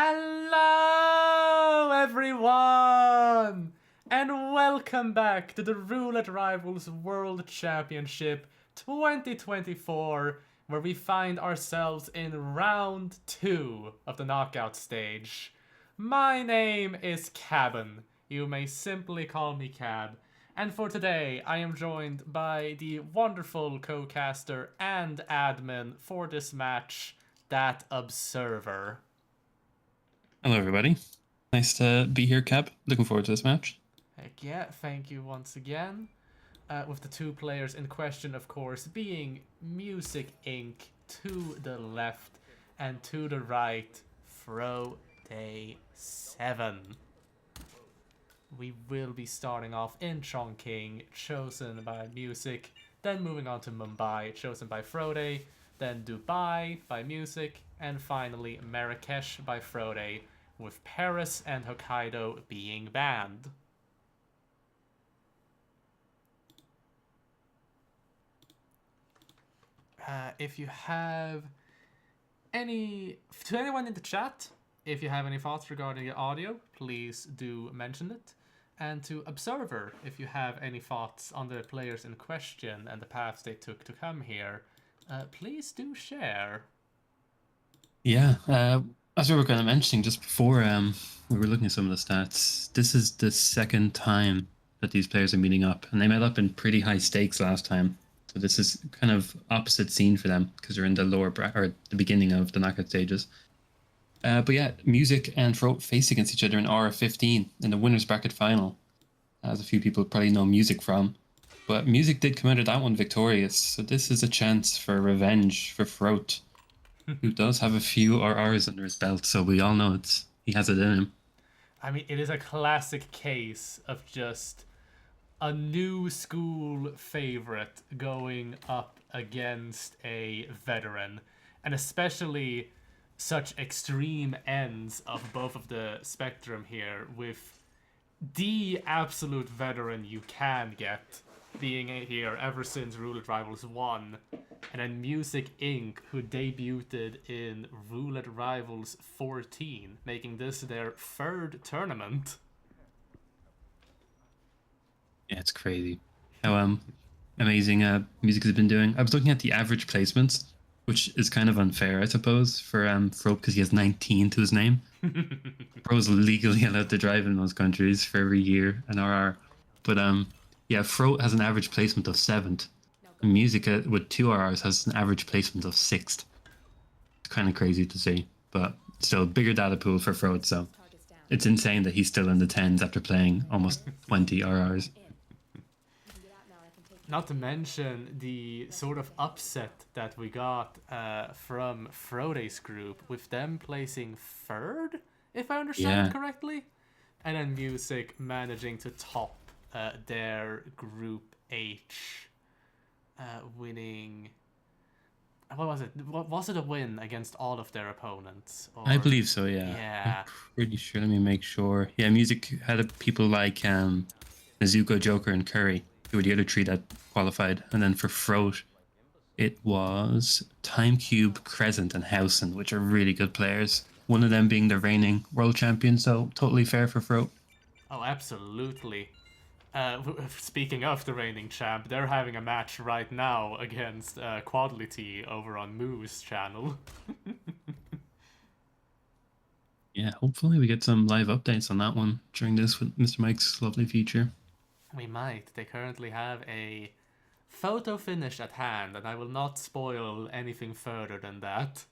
Hello, everyone, and welcome back to the Roulette Rivals World Championship 2024, where we find ourselves in round 2 of the knockout stage. My name is Cabin. You may simply call me Cab. And for today, I am joined by the wonderful co-caster and admin for this match, ThatObserver. Hello, everybody. Nice to be here, Cab. Looking forward to this match. Heck yeah, thank you once again. With the two players in question, of course, being Music Inc. to the left and to the right, Frote7. We will be starting off in Chongqing, chosen by Music, then moving on to Mumbai, chosen by Frote, then Dubai by Music, and finally Marrakesh by Frote, with Paris and Hokkaido being banned. If you have to anyone in the chat, if you have any thoughts regarding the audio, please do mention it. And to Observer, if you have any thoughts on the players in question and the paths they took to come here, please do share. Yeah, as we were kind of mentioning just before, we were looking at some of the stats. This is the second time that these players are meeting up, and they met up in pretty high stakes last time. So this is kind of opposite scene for them because they're in the lower or the beginning of the knockout stages. But yeah, Music and Frote faced against each other in RR15 in the winners bracket final, as a few people probably know Music from. But Music did come out of that one victorious, so this is a chance for revenge for Frote, who does have a few RRs under his belt, so we all know he has it in him. I mean, it is a classic case of just a new school favorite going up against a veteran, and especially such extreme ends of both of the spectrum here, with the absolute veteran you can get being here ever since Roulette Rivals 1, and then Music Inc., who debuted in Roulette Rivals 14, making this their third tournament. Yeah, it's crazy how amazing Music has been doing. I was looking at the average placements, which is kind of unfair, I suppose, for Frote because he has 19 to his name. Pro's legally allowed to drive in most countries for every year, an RR. But yeah, Frote has an average placement of 7th. And Music with 2 RRs has an average placement of 6th. It's kind of crazy to see, but still bigger data pool for Frote, so it's insane that he's still in the 10s after playing almost 20 RRs. Not to mention the sort of upset that we got from Frote's group, with them placing 3rd, if I understand correctly, and then Music managing to top their Group H, winning. What was it? Was it a win against all of their opponents? Or... I believe so, yeah. Yeah. I'm pretty sure. Let me make sure. Yeah, Music had people like Nezuko, Joker, and Curry, who were the other 3 that qualified. And then for Frote, it was Timecube, Crescent, and Housen, which are really good players. One of them being the reigning world champion, so totally fair for Frote. Oh, absolutely. Speaking of the reigning champ, they're having a match right now against Quadlity over on Moo's channel. Yeah, hopefully we get some live updates on that one during this with Mr. Mike's lovely feature. We might. They currently have a photo finish at hand, and I will not spoil anything further than that.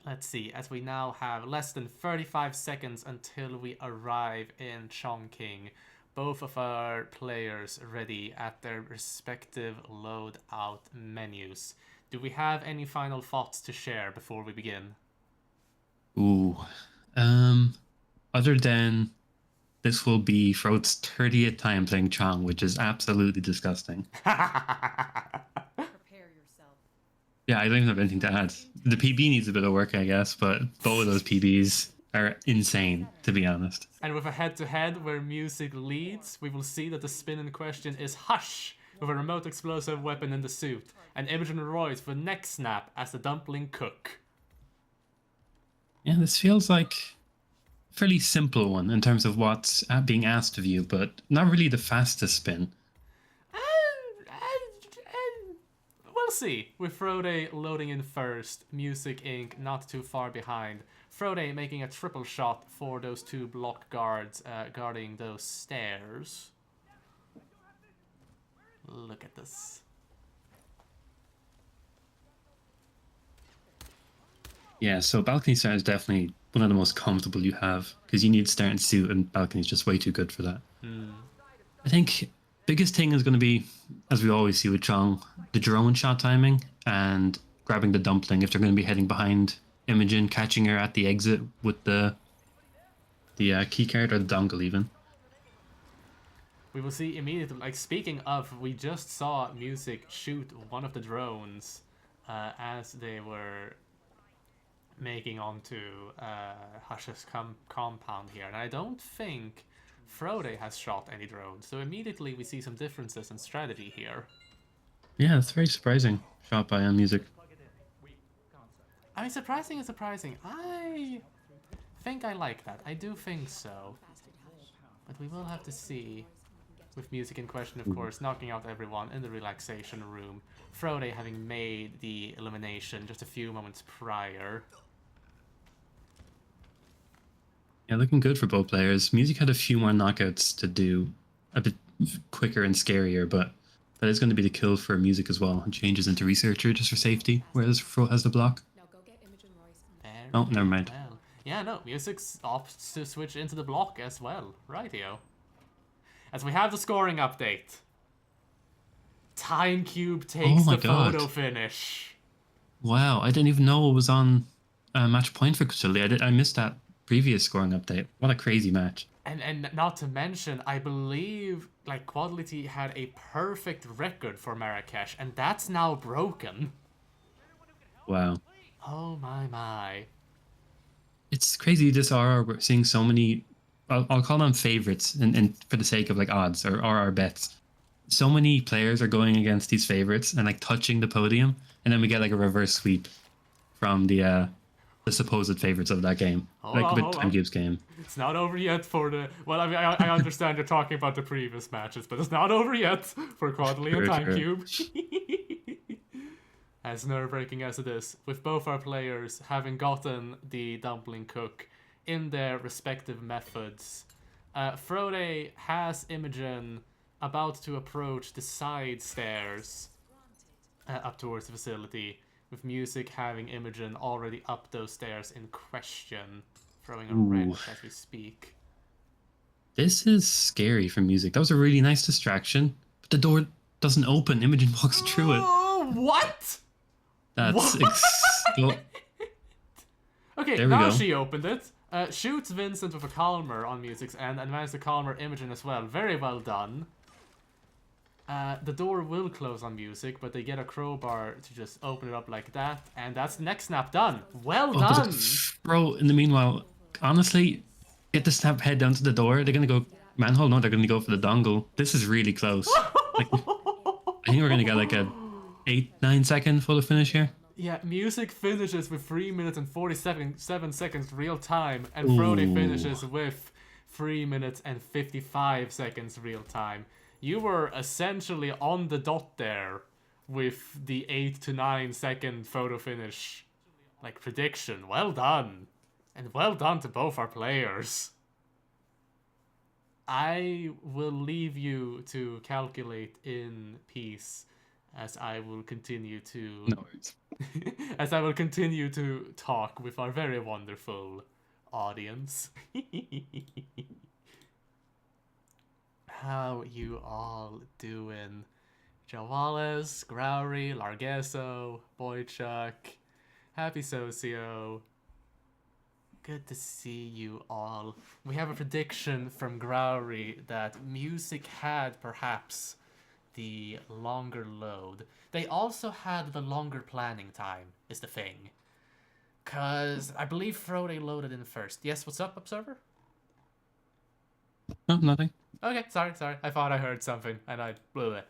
Let's see, as we now have less than 35 seconds until we arrive in Chongqing, both of our players ready at their respective loadout menus. Do we have any final thoughts to share before we begin? Ooh, other than this will be Frote's 30th time playing Chong, which is absolutely disgusting. Yeah, I don't even have anything to add. The PB needs a bit of work, I guess, but both of those PBs are insane, to be honest. And with a head-to-head where Music leads, we will see that the spin in question is Hush, with a remote explosive weapon in the suit, and Imogen Royce with neck snap as the dumpling cook. Yeah, this feels like a fairly simple one in terms of what's being asked of you, but not really the fastest spin. We'll see. With Frote loading in first, Music Inc. not too far behind. Frote making a triple shot for those two block guards guarding those stairs. Look at this. Yeah, so balcony start is definitely one of the most comfortable you have because you need start and suit, and balcony's just way too good for that. I think biggest thing is going to be, as we always see with Chong, the drone shot timing and grabbing the dumpling if they're going to be heading behind Imogen, catching her at the exit with the key card or the dongle even. We will see immediately, like, speaking of, we just saw Music shoot one of the drones as they were making onto Hush's compound here. And I don't think Frote has shot any drones, so immediately we see some differences in strategy here. Yeah, it's very surprising shot by Music. I mean, surprising is surprising. I think I like that. I do think so. But we will have to see. With Music in question, of course, knocking out everyone in the relaxation room. Frote having made the elimination just a few moments prior. Yeah, looking good for both players. Music had a few more knockouts to do, a bit quicker and scarier, but that is going to be the kill for Music as well. And changes into Researcher just for safety, whereas Frote has the block. Oh, never mind. Well. Yeah, no, Music's opts to switch into the block as well. Rightio. As we have the scoring update. Time Cube takes the photo finish. Wow, I didn't even know it was on match point for Custody. I missed that previous scoring update. What a crazy match. And not to mention, I believe like Quality had a perfect record for Marrakesh, and that's now broken. Wow. Oh my. It's crazy this RR, we're seeing so many, I'll call them favorites and for the sake of like odds or RR bets. So many players are going against these favorites and like touching the podium, and then we get like a reverse sweep from the supposed favorites of that game. With Time Cube's game. It's not over yet for the... Well, I mean, I understand you're talking about the previous matches, but it's not over yet for Quadley and Time Cube. As nerve-wracking as it is, with both our players having gotten the dumpling cook in their respective methods. Frote has Imogen about to approach the side stairs up towards the facility, with Music having Imogen already up those stairs in question, throwing a wrench as we speak. This is scary for Music. That was a really nice distraction, but the door doesn't open. Imogen walks through it. What? That's okay, there we now go. she opened it. Shoots Vincent with a Calmer on Music's end and managed to Calmer Imogen as well. Very well done. The door will close on Music, but they get a crowbar to just open it up like that, and that's the next snap done. Well done! Bro, in the meanwhile, honestly, get the snap head down to the door. They're going to go manhole. No, they're going to go for the dongle. This is really close. Like, I think we're going to get like a 8-9 second photo finish here. Yeah, Music finishes with 3 minutes and 47 seconds real time, and Frote finishes with 3 minutes and 55 seconds real time. You were essentially on the dot there with the 8 to 9 second photo finish like prediction. Well done. And well done to both our players. I will leave you to calculate in peace as I will continue to as I will continue to talk with our very wonderful audience. How you all doing? Jawales, Growry, Largesso, Boychuk, Happy Socio. Good to see you all. We have a prediction from Growry that Music had perhaps the longer load. They also had the longer planning time, is the thing. Cause I believe Frote loaded in first. Yes, what's up, Observer? No, nothing. Okay, sorry. I thought I heard something, and I blew it.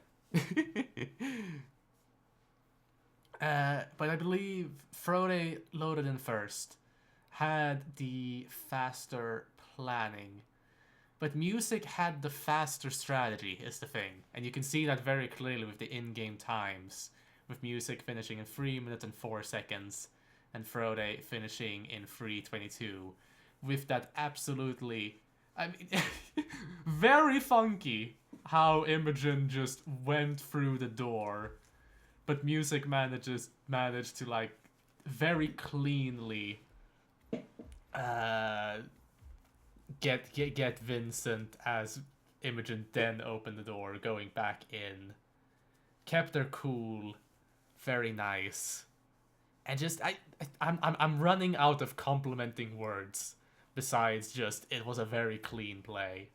But I believe Frote loaded in first, had the faster planning. But Music had the faster strategy, is the thing. And you can see that very clearly with the in-game times. With Music finishing in 3 minutes and 4 seconds, and Frote finishing in 3:22. With that absolutely... I mean, very funky how Imogen just went through the door. But Music managed to, like, very cleanly get Vincent as Imogen then opened the door, going back in. Kept her cool, very nice, and just I'm running out of complimenting words. Besides just it was a very clean play.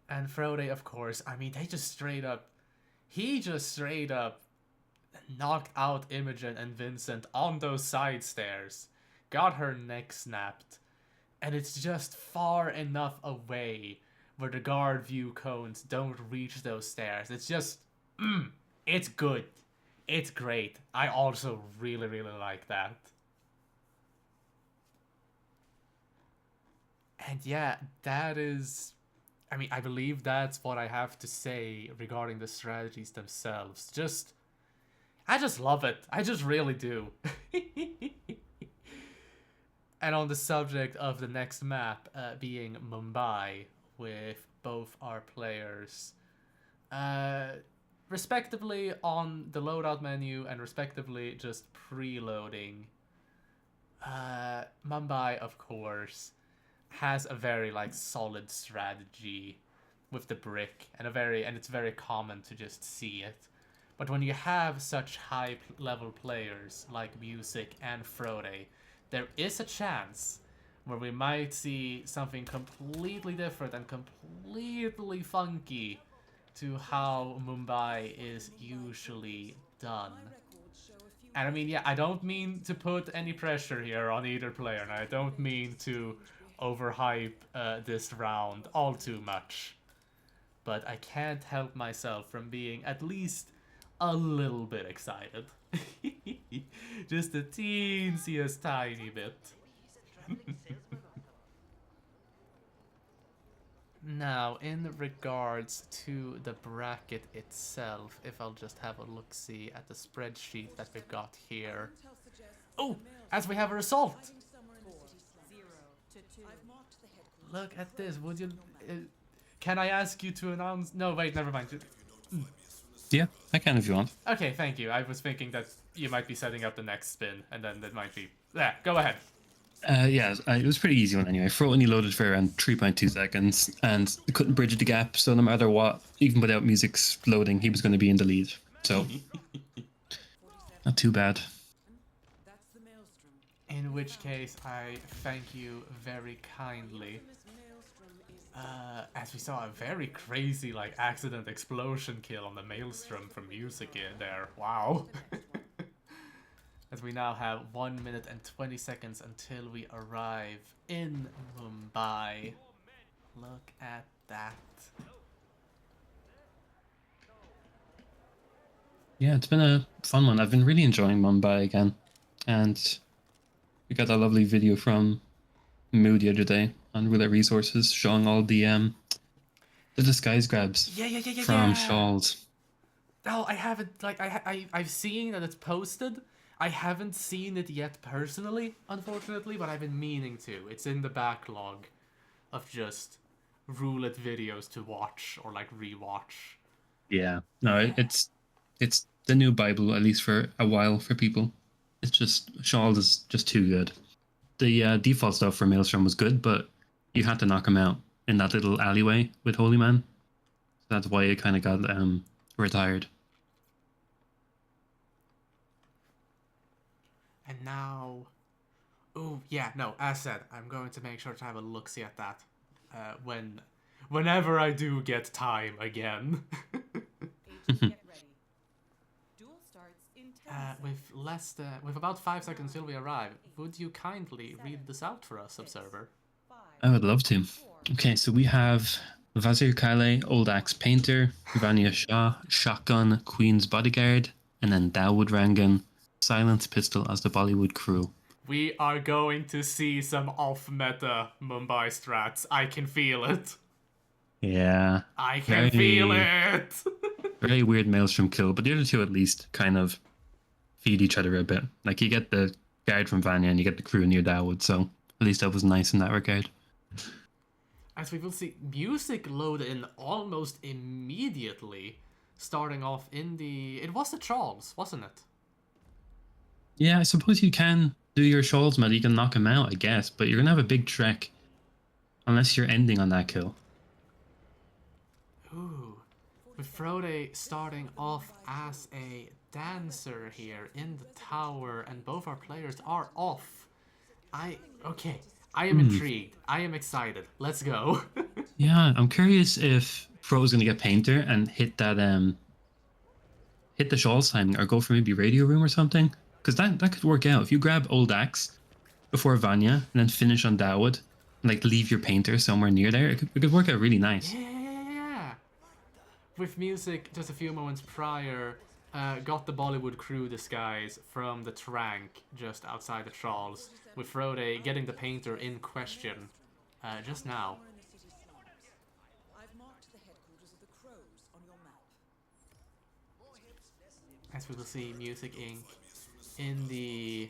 And Frote, of course, I mean, he just straight up knocked out Imogen and Vincent on those side stairs, got her neck snapped, and it's just far enough away where the guard view cones don't reach those stairs. It's just, it's good. It's great. I also really, really like that. And yeah, that is... I mean, I believe that's what I have to say regarding the strategies themselves. I just love it. I just really do. And on the subject of the next map being Mumbai, with both our players respectively on the loadout menu and respectively just preloading. Mumbai, of course, has a very like solid strategy with the brick, and it's very common to just see it. But when you have such high level players like Music and Frote, there is a chance where we might see something completely different and completely funky to how Mumbai is usually done. And I mean, yeah, I don't mean to put any pressure here on either player, and I don't mean to overhype this round all too much. But I can't help myself from being at least a little bit excited. Just the teensiest tiny bit. Now, in regards to the bracket itself, if I'll just have a look-see at the spreadsheet that we've got here. Oh, as we have a result! Look at this, would you... can I ask you to announce... No, wait, never mind. Yeah, I can if you want. Okay, thank you. I was thinking that you might be setting up the next spin, and then that might be... Yeah, go ahead. Yeah, it was pretty easy one anyway. Frote only loaded for around 3.2 seconds, and couldn't bridge the gap, so no matter what, even without Music's loading, he was going to be in the lead. So, not too bad. In which case, I thank you very kindly. As we saw a very crazy, like, accident explosion kill on the Maelstrom from Music in there. Wow. As we now have 1 minute and 20 seconds until we arrive in Mumbai. Look at that. Yeah, it's been a fun one. I've been really enjoying Mumbai again. And we got a lovely video from Moo the other day on Roulette Resources showing all the disguise grabs from Shawls. Oh, I haven't, like, I've seen that it's posted. I haven't seen it yet personally, unfortunately, but I've been meaning to. It's in the backlog of just Roulette videos to watch or, like, rewatch. Yeah, no, it's the new Bible, at least for a while, for people. It's just, Shawls is just too good. The default stuff for Maelstrom was good, but you had to knock him out in that little alleyway with Holy Man. So that's why it kind of got retired. And now... Oh, yeah, no, as said, I'm going to make sure to have a look-see at that whenever I do get time again. With about 5 seconds till we arrive, would you kindly read this out for us, Observer? I would love to. Okay, so we have Vazir Kale, Old Axe Painter, Vanya Shah, Shotgun, Queen's Bodyguard, and then Dawood Rangan, Silence Pistol as the Bollywood crew. We are going to see some off-meta Mumbai strats. I can feel it. Yeah. I can feel it! Very weird Maelstrom kill, but the other two at least kind of feed each other a bit. Like you get the guard from Vanya and you get the crew near Dawood, so at least that was nice in that regard. As we will see, music load in almost immediately, starting off in the... It was the Trolls, wasn't it? Yeah, I suppose you can do your Shawls meta, you can knock him out, I guess, but you're gonna have a big trek unless you're ending on that kill. Ooh. With Frote starting off as a dancer here in the tower, and both our players are off. Okay. I am intrigued. I am excited. Let's go. Yeah, I'm curious if Frote's gonna get Painter and hit that hit the Shawls timing or go for maybe Radio Room or something. Because that could work out. If you grab Old Axe before Vanya and then finish on Dawood and like leave your Painter somewhere near there, it could work out really nice. Yeah. With music just a few moments prior, got the Bollywood crew disguise from the Trank just outside the Trolls, with Frote getting the Painter in question just now. As we will see Music Inc. in the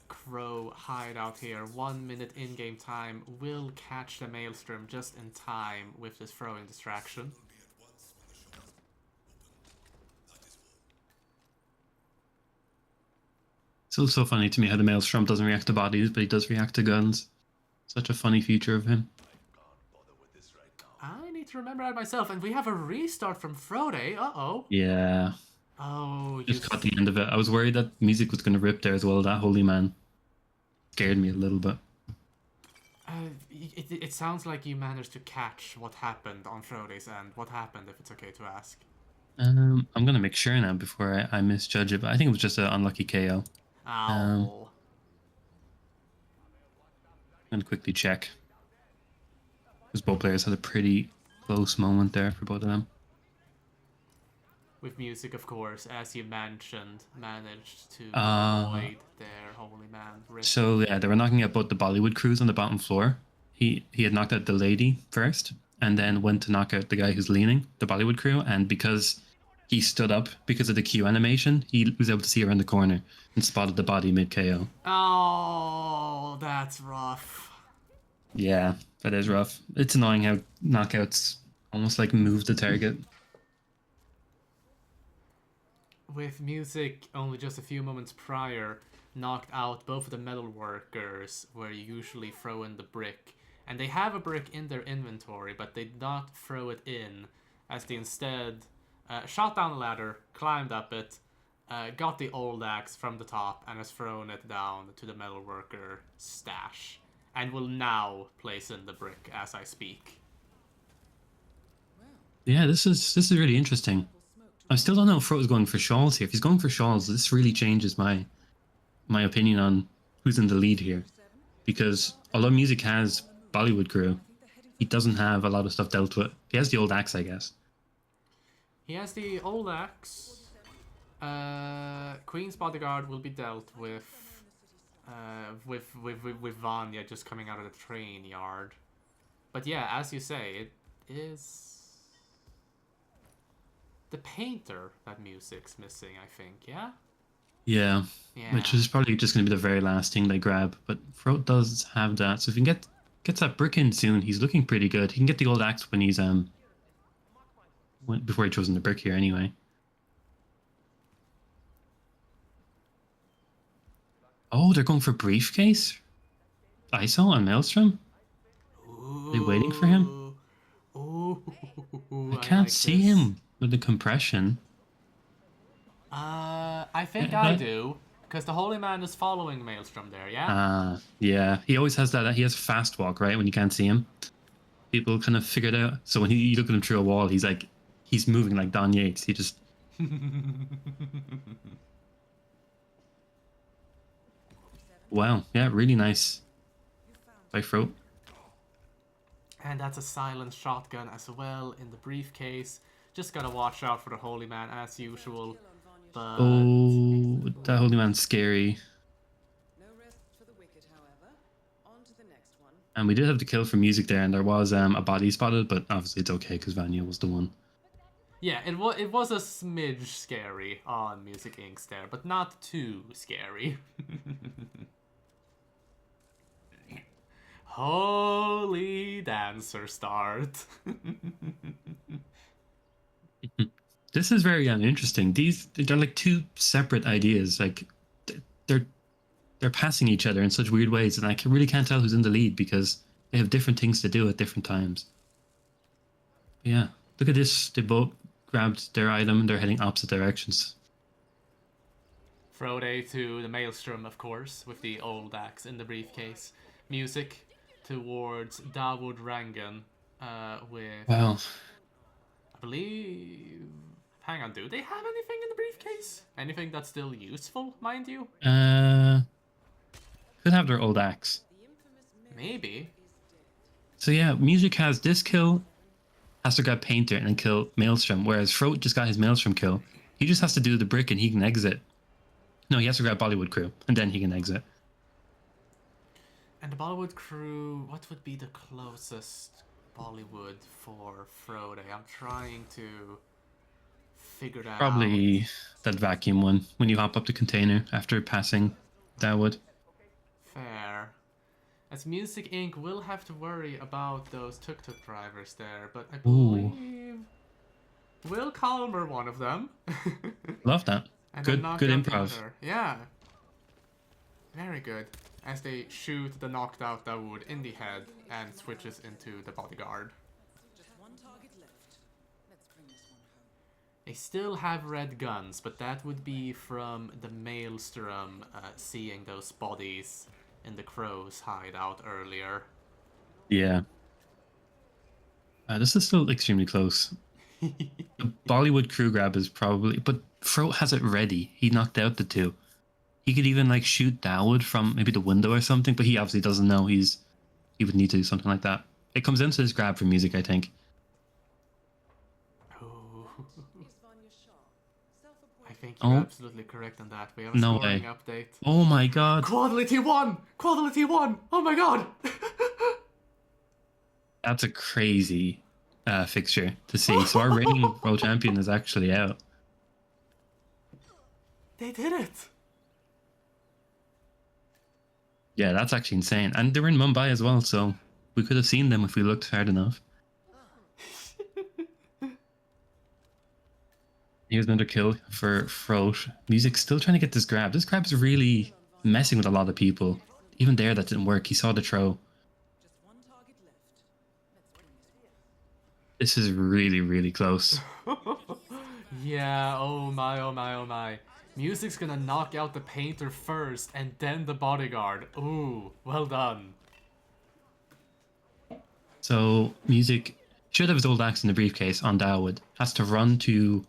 Crow hideout here. 1 minute in-game time will catch the Maelstrom just in time with this throwing distraction. It's so funny to me how the Maelstrom doesn't react to bodies, but he does react to guns. Such a funny feature of him. I need to remember that myself, and we have a restart from Frote. Uh-oh. Yeah. Oh, Just caught the end of it. I was worried that music was going to rip there as well. That holy man scared me a little bit. It sounds like you managed to catch what happened on Frote's end. What happened, if it's okay to ask? I'm going to make sure now before I misjudge it, but I think it was just an unlucky KO. Oh. I'm going to quickly check. Because both players had a pretty close moment there for both of them. With music, of course, as you mentioned, managed to avoid their holy man rip. So yeah, they were knocking out both the Bollywood crews on the bottom floor. He had knocked out the lady first, and then went to knock out the guy who's leaning, the Bollywood crew, and because he stood up because of the Q animation, he was able to see around the corner and spotted the body mid-KO. Oh, that's rough. Yeah, that is rough. It's annoying how knockouts almost like move the target. With music only just a few moments prior, knocked out both of the metal workers where you usually throw in the brick. And they have a brick in their inventory, but they did not throw it in, as they instead shot down the ladder, climbed up it, got the old axe from the top, and has thrown it down to the metal worker stash, and will now place in the brick as I speak. Yeah, this is really interesting. I still don't know if Frote is going for Shawls here. If he's going for Shawls, this really changes my opinion on who's in the lead here. Because although music has Bollywood crew, he doesn't have a lot of stuff dealt with. He has the old axe, I guess. He has the old axe. Queen's bodyguard will be dealt with Vanya just coming out of the train yard. But yeah, as you say, it is the painter that music's missing, I think, yeah? Yeah. Which is probably just going to be the very last thing they grab. But Frote does have that, so if he gets that brick in soon, he's looking pretty good. He can get the old axe when he's before he chosen the brick here anyway. Oh, they're going for briefcase? ISO on Maelstrom? Are they waiting for him? Ooh, I can't see him with the compression. I think I do, because the Holy Man is following Maelstrom there, yeah? Yeah. He always has that. He has fast walk, right? When you can't see him. People kind of figure it out. So when you look at him through a wall, he's moving like Don Yates. He just... Wow. Yeah, really nice by Frote. And that's a silent shotgun as well in the briefcase. Just gotta watch out for the Holy Man as usual. But Oh, that holy man's scary. No rest for the wicked, however. On to the next one. And we did have the kill for music there, and there was a body spotted, but obviously it's okay because Vanya was the one. yeah, it was a smidge scary on Music Inc. there, but not too scary. Holy dancer start. This is very interesting. They're like two separate ideas. Like they're passing each other in such weird ways, and really can't tell who's in the lead because they have different things to do at different times. But yeah, look at this. They both grabbed their item and they're heading opposite directions. Frote to the Maelstrom, of course, with the old axe in the briefcase. Music towards Dawood Rangan with, Well, I believe... Hang on, do they have anything in the briefcase? Anything that's still useful, mind you? could have their old axe. Maybe. So yeah, music has this kill, has to grab Painter and then kill Maelstrom, whereas Frote just got his Maelstrom kill. He just has to do the brick and he can exit. No, he has to grab Bollywood Crew and then he can exit. And the Bollywood Crew, what would be the closest Bollywood for Frote? I'm trying to figure that out. Probably that vacuum one when you hop up the container after passing Dawood. Fair. As Music Inc. will have to worry about those tuk-tuk drivers there, but I believe Will Calmer one of them. Love that. And Good then knock good out the improv. other. Yeah. Very good. As they shoot the knocked out Dawood in the head and switches into the bodyguard. Just one target left. Let's bring this one home. They still have red guns, but that would be from the Maelstrom seeing those bodies in the Crow's hideout earlier. Yeah. This is still extremely close. The Bollywood crew grab is probably, but Frote has it ready. He knocked out the two. He could even like shoot Dawood from maybe the window or something, but he obviously doesn't know he would need to do something like that. It comes into this grab for music, I think. Oh. Is Vanya sharp? I think you're Oh. absolutely correct on that. We have a No scoring way. update. Oh my god. Quality 1! Quality 1! Oh my god! That's a crazy fixture to see. So our reigning world champion is actually out. They did it! Yeah, that's actually insane. And they were in Mumbai as well, so we could have seen them if we looked hard enough. Here's another kill for Frote. Music's still trying to get this grab. This grab is really messing with a lot of people. Even there, that didn't work. He saw the throw. Just one target left. Let's bring this one. This is really, really close. Yeah, oh my, oh my, oh my. Music's gonna knock out the painter first and then the bodyguard. Ooh, well done. So music should have his old axe in the briefcase on Dawood. Has to run to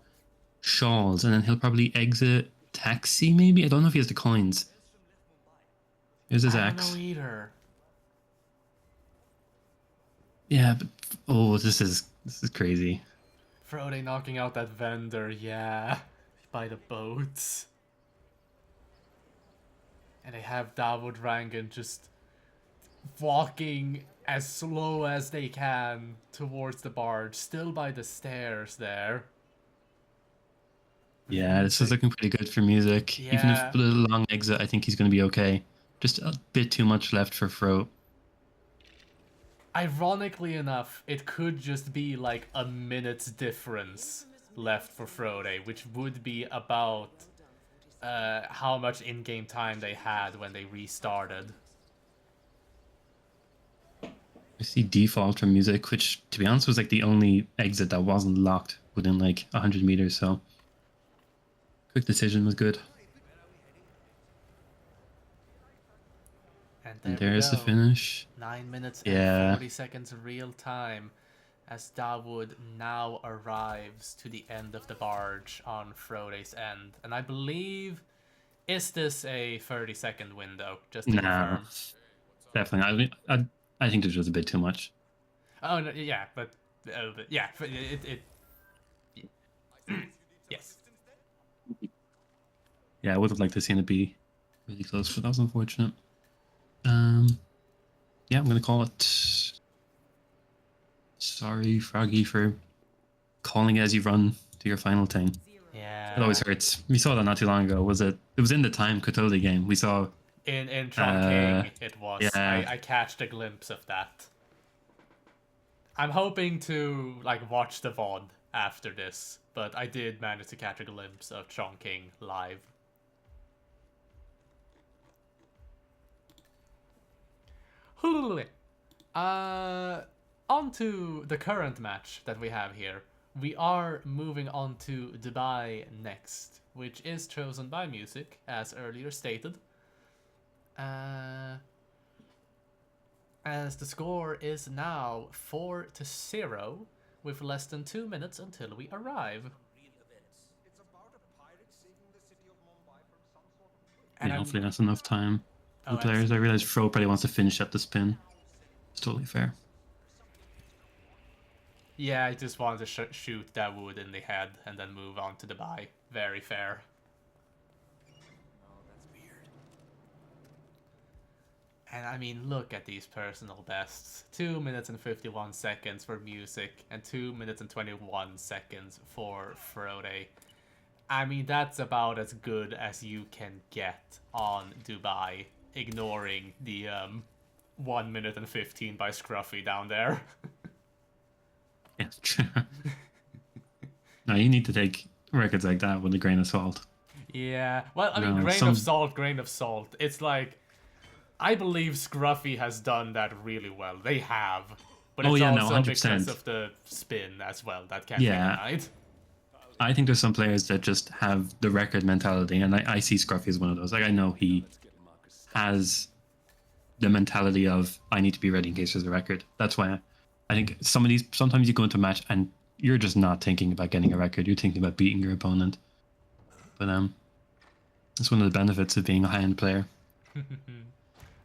Shawls and then he'll probably exit taxi maybe? I don't know if he has the coins. Here's his I axe. don't know either. Yeah, but oh, this is crazy. Frote knocking out that vendor, yeah. By the boats. And they have Dawood Rangan just walking as slow as they can towards the barge, still by the stairs there. Yeah, this is looking pretty good for music. Even Yeah. if with a long exit, I think he's going to be okay. Just a bit too much left for Frote. Ironically enough, it could just be like a minute's difference left for Frote, which would be about how much in-game time they had when they restarted. I see default from music, which to be honest was like the only exit that wasn't locked within like 100 meters, so quick decision was good. And There's the go. finish. 9 minutes Yeah. and 40 seconds real time as Dawood now arrives to the end of the barge on Frote's end. And I believe, is this a 30-second window? Just to Nah, confirm. definitely. I think this was a bit too much. Oh no, yeah, but yeah, yes. Yeah, I would have liked to seen it be really close, but that was unfortunate. Yeah, I'm gonna call it. Sorry, Froggy, for calling it as you run to your final thing. It always Yeah. hurts. We saw that not too long ago. Was it? It was in the time Cthulhu game. We saw. In Chongqing, it was. Yeah. I catched a glimpse of that. I'm hoping to like watch the VOD after this, but I did manage to catch a glimpse of Chongqing live. On to the current match that we have here. We are moving on to Dubai next, which is chosen by music, as earlier stated. As the score is now 4-0, with less than 2 minutes until we arrive. It's about a pirate saving the city of Mumbai from some sort of Yeah, hopefully that's enough time. Oh, The players. I realize Frote probably wants to finish up the spin. It's totally fair. Yeah, I just wanted to shoot that wood in the head and then move on to the buy. Very fair. And I mean, look at these personal bests. 2 minutes and 51 seconds for music and 2 minutes and 21 seconds for Frote. I mean, that's about as good as you can get on Dubai, ignoring the 1 minute and 15 by Scruffy down there. Yeah, true. No, you need to take records like that with a grain of salt. Yeah, well, I mean, No, grain of salt, grain of salt. It's like, I believe Scruffy has done that really well. They have. But it's also 100%. because of the spin as well that can't be denied. I think there's some players that just have the record mentality, and I see Scruffy as one of those. Like, I know he has the mentality of, I need to be ready in case there's a record. That's why I think sometimes you go into a match and you're just not thinking about getting a record. You're thinking about beating your opponent. But that's one of the benefits of being a high-end player.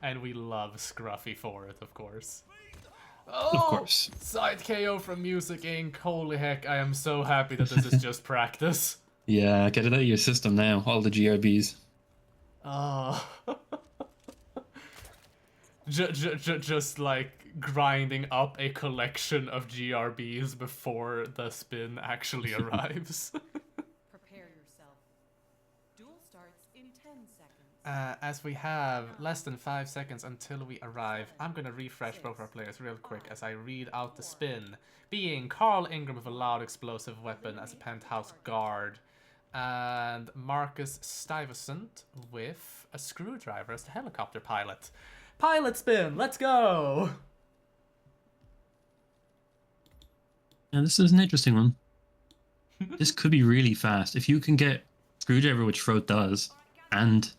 And we love Scruffy for it, of course. Of course. Side KO from Music Inc. Holy heck, I am so happy that this is just practice. Yeah, get it out of your system now. All the GRBs. Oh. Just like grinding up a collection of GRBs before the spin actually arrives. Prepare yourself. Duel starts in 10 seconds. As we have less than 5 seconds until we arrive, I'm gonna refresh both our players real quick as I read out the spin. Being Carl Ingram with a loud explosive weapon as a penthouse guard, and Marcus Stuyvesant with a screwdriver as the helicopter pilot. Pilot spin, let's go! Yeah, this is an interesting one. This could be really fast. If you can get Screwdriver, which Frote does, and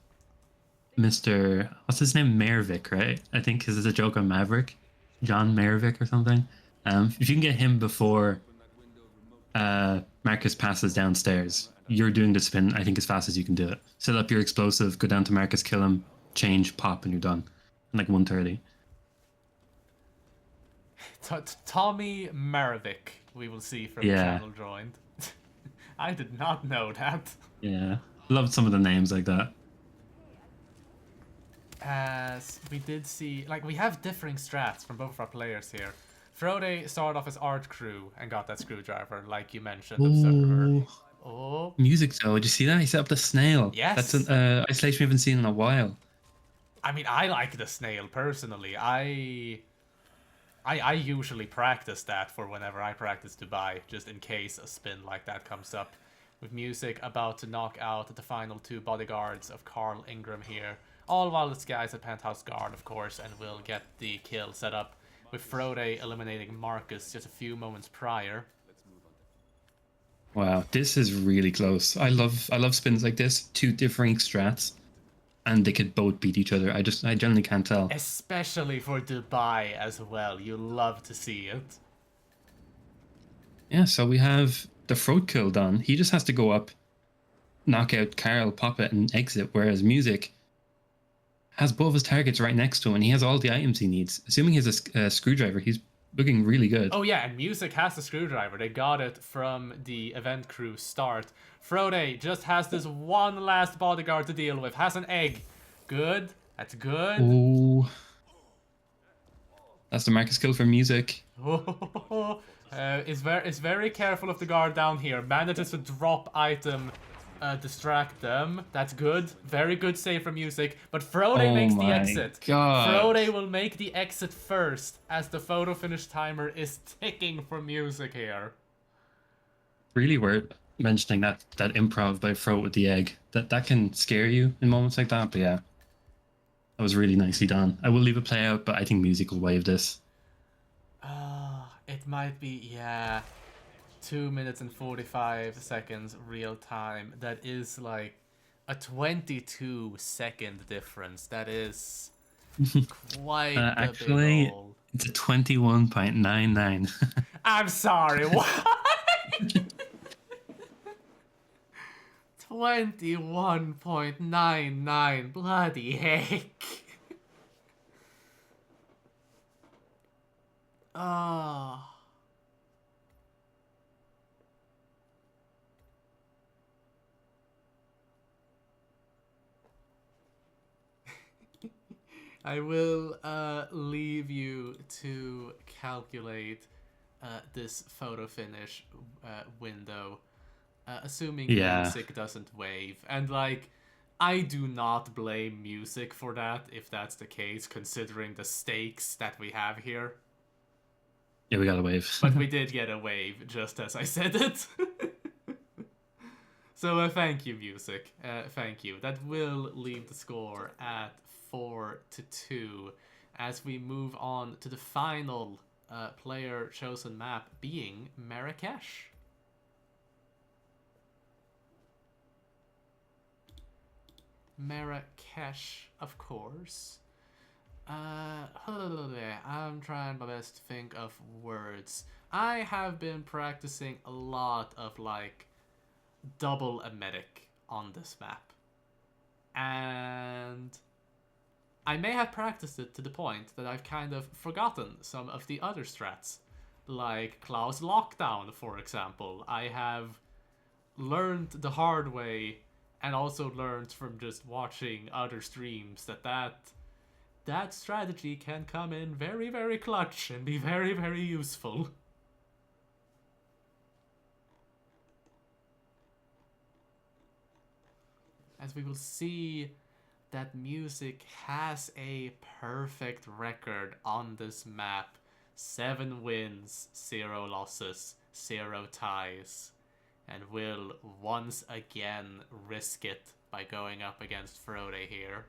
Mr. What's his name? Mervik, right? I think because it's a joke on Maverick. John Mervik or something. If you can get him before Marcus passes downstairs, you're doing the spin, I think, as fast as you can do it. Set up your explosive, go down to Marcus, kill him, change, pop, and you're done. In like 1:30. Tommy Maravik, we will see from the channel joined. I did not know that. Yeah, loved some of the names like that. As we did see, like, we have differing strats from both of our players here. Frote started off as art crew and got that screwdriver, like you mentioned. Observer. Oh. Music though, did you see that? He set up the snail. Yes. That's an isolation we haven't seen in a while. I mean, I like the snail personally. I usually practice that for whenever I practice Dubai, just in case a spin like that comes up. With music about to knock out the final 2 bodyguards of Carl Ingram here. All while this guy's a penthouse guard, of course, and will get the kill set up. With Frote eliminating Marcus just a few moments prior. Wow, this is really close. I love spins like this. 2 differing strats. And they could both beat each other. I generally can't tell. Especially for Dubai as well. You love to see it. Yeah, so we have the Frote kill done. He just has to go up, knock out Carl, pop it, and exit. Whereas Music has both his targets right next to him, and he has all the items he needs. Assuming he has a screwdriver, he's looking really good. Oh yeah, and Music has the screwdriver. They got it from the event crew start. Frote just has this one last bodyguard to deal with. Has an egg. Good. That's good. Oh, that's the Marcus kill for Music. Is very careful of the guard down here. Manages to drop item, distract them. That's good. Very good save from Music. But Frote Oh makes the my exit. God. Frote will make the exit first, as the photo finish timer is ticking for Music here. Really worth mentioning that improv by Frote with the egg. That can scare you in moments like that. But yeah, that was really nicely done. I will leave it play out, but I think Music will wave this. It might be, yeah, 2 minutes and 45 seconds real time. That is like a 22-second difference. That is quite the Actually, big ol'. it's a 21.99. I'm sorry, what? 21.99, bloody heck. Oh. I will leave you to calculate this photo finish window, assuming Yeah. Music doesn't wave. And like, I do not blame Music for that, if that's the case, considering the stakes that we have here. Yeah, we got a wave. But we did get a wave, just as I said it. So thank you, Music. Thank you. That will leave the score at 4-2 as we move on to the final player chosen map, being Marrakesh. Marrakesh, of course. I'm trying my best to think of words. I have been practicing a lot of like double a medic on this map, and I may have practiced it to the point that I've kind of forgotten some of the other strats, like Klaus Lockdown, for example. I have learned the hard way, and also learned from just watching other streams that strategy can come in very, very clutch and be very, very useful. As we will see that Music has a perfect record on this map. 7 wins, 0 losses, 0 ties. And will once again risk it by going up against Frote here.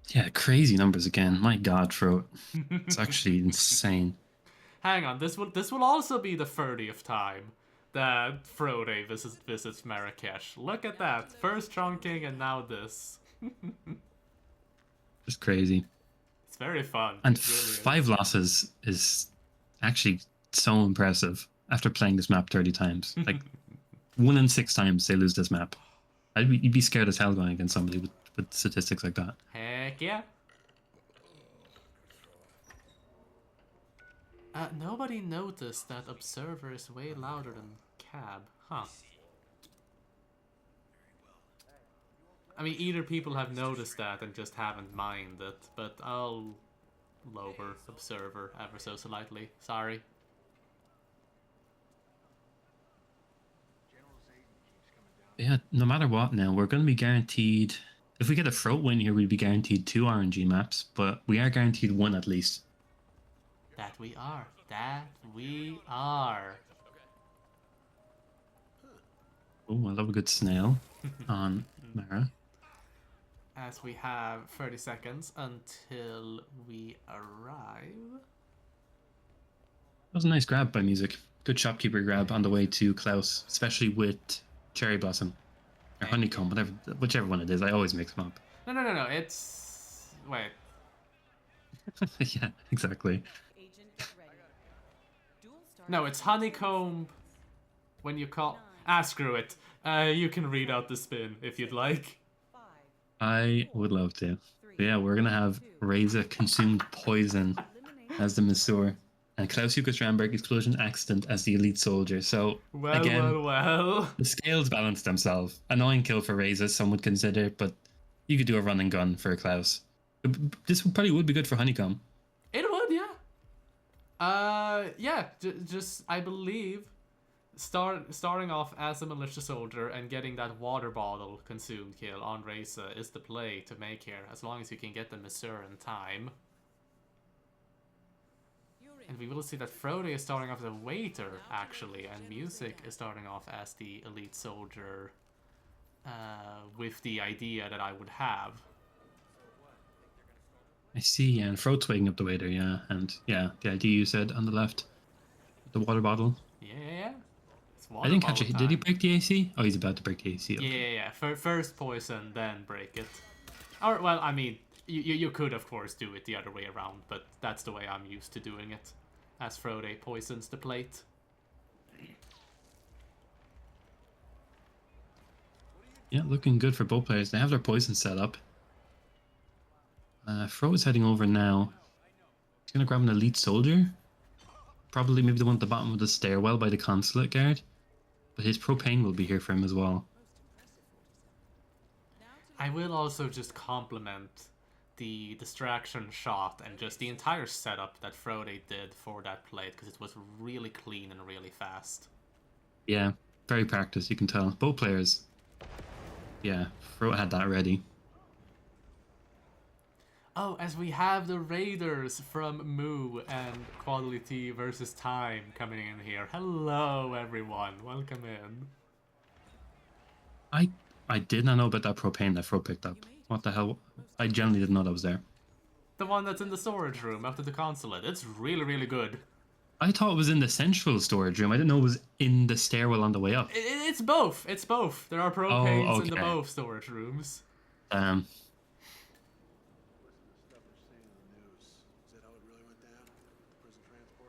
Yeah, crazy numbers again. My God, Frote. It's actually insane. Hang on, this will also be the 30th time that Frote visits Marrakesh. Look at that. First chunking and now this. Just crazy. It's very fun. And It really is. 5 losses is actually so impressive after playing this map 30 times. Like, 1 in 6 times they lose this map. You'd be scared as hell going against somebody with statistics like that. Heck yeah. Nobody noticed that Observer is way louder than Cab. Huh. I mean, either people have noticed that and just haven't minded, but I'll lower Observer ever so slightly. Sorry. Yeah, no matter what now, we're going to be guaranteed... If we get a Frote win here, we'd be guaranteed 2 RNG maps, but we are guaranteed 1 at least. That we are. That we are. Oh, I love a good snail on Mara. As we have 30 seconds until we arrive. That was a nice grab by Music. Good shopkeeper grab on the way to Klaus, especially with Cherry Blossom. Or Honeycomb, whichever one it is. I always mix them up. No. It's... Wait. Yeah, exactly. Agent is ready. Dual star. No, it's Honeycomb when you call... Ah, screw it. You can read out the spin if you'd like. 5, I would love to. But yeah, we're gonna have Reza consumed poison as the Masseur, and Klaus Hukas Ramberg explosion accident as the elite soldier. So Well, again, well, well. the scales balance themselves. Annoying kill for Reza, some would consider, but you could do a run and gun for Klaus. This probably would be good for Honeycomb. It would, yeah. Yeah, just I believe starting off as a militia soldier and getting that water bottle consumed kill on Reza is the play to make here, as long as you can get the Masseur in time. And we will see that Frote is starting off as a waiter, actually, and Music is starting off as the elite soldier with the idea that I would have. I see, and Frote's waking up the waiter, yeah, and yeah, the idea you said on the left, the water bottle. Yeah. It's I didn't catch bottle it. Did he time. break the AC? Oh, he's about to break the AC. Okay. Yeah. First poison, then break it. Or, well, I mean, you could, of course, do it the other way around, but that's the way I'm used to doing it, as Frote poisons the plate. Yeah, looking good for both players. They have their poison set up. Fro is heading over now. He's going to grab an elite soldier. Probably maybe the one at the bottom of the stairwell by the consulate guard. But his propane will be here for him as well. I will also just compliment the distraction shot and just the entire setup that Frote did for that plate, because it was really clean and really fast. Yeah, very practiced, you can tell. Both players. Yeah, Fro had that ready. Oh, as we have the Raiders from Moo and Quality versus Time coming in here. Hello, everyone. Welcome in. I did not know about that propane that Fro picked up. What the hell? I genuinely didn't know that was there. The one that's in the storage room after the consulate. It's really, really good. I thought it was in the central storage room. I didn't know it was in the stairwell on the way up. It's both. It's both. There are propanes in the okay. both storage rooms.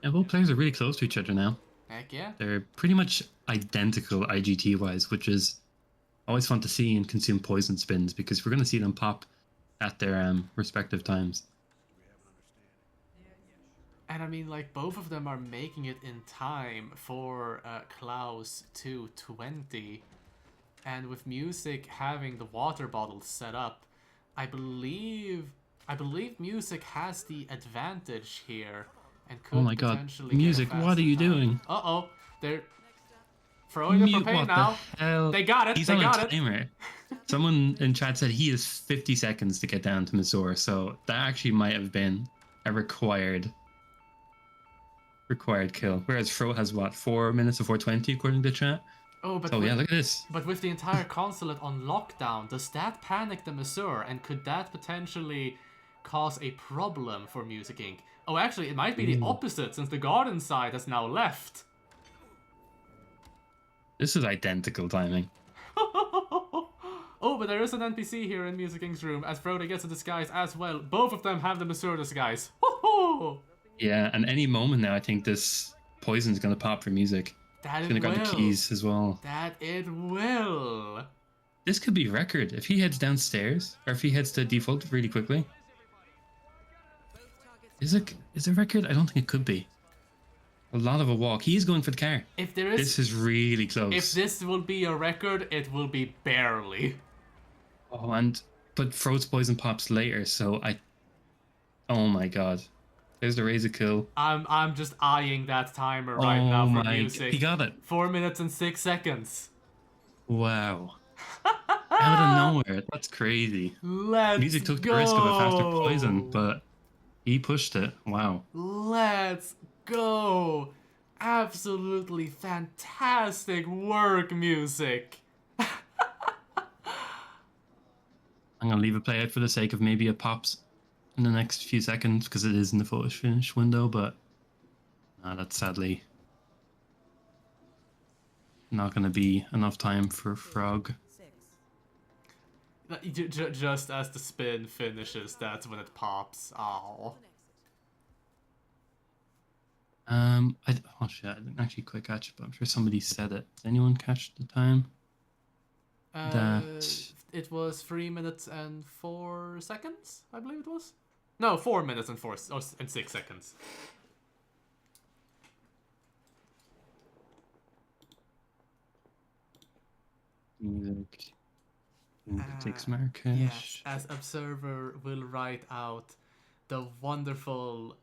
Yeah, both players are really close to each other now. Heck yeah. They're pretty much identical IGT-wise, which is always fun to see in consume poison spins, because we're going to see them pop at their respective times. And I mean, like, both of them are making it in time for Klaus 220. And with Music having the water bottle set up, I believe Music has the advantage here and could Oh my god, potentially Music, get a what are you faster time. doing? Uh-oh, they're throwing the propane What now. the hell? They got it, He's they on got a it. timer. Someone in chat said he has 50 seconds to get down to Masseur, so that actually might have been a required kill. Whereas Fro has what, 4 minutes of 420 according to chat? Oh, but Oh yeah, look at this. But with the entire consulate on lockdown, does that panic the Masseur, and could that potentially cause a problem for Music Inc? Oh, actually, it might be the opposite, since the garden side has now left. This is identical timing. Oh, but there is an NPC here in Music Inc.'s room, as Frote gets a disguise as well. Both of them have the Masseur disguise. Yeah, and any moment now, I think this poison's gonna pop for Music. That He's it gonna will. grab the keys as well. That it will. This could be record if he heads downstairs, or if he heads to default really quickly. Is it record? I don't think it could be. A lot of a walk. He is going for the car. If there is, This is really close. if this will be a record, it will be barely. Oh, but Frote's poison pops later, so oh my god. There's the razor kill. I'm just eyeing that timer right now for Music. He got it. 4 minutes and 6 seconds. Wow. Out of nowhere. That's crazy. Let's Music took go. the risk of a faster poison, but he pushed it. Wow. Let's go. Absolutely fantastic work, Music. I'm gonna leave it play out for the sake of maybe it pops in the next few seconds, because it is in the photo finish window, but that's sadly not gonna be enough time for Frog. Just as the spin finishes, that's when it pops. Oh. Oh shit, I didn't actually quite catch it, but I'm sure somebody said it. Did anyone catch the time? That it was 3 minutes and 4 seconds, I believe it was. No, 4 minutes and 6 seconds. Music. Takes Marrakesh. Yes, as Observer will write out the wonderful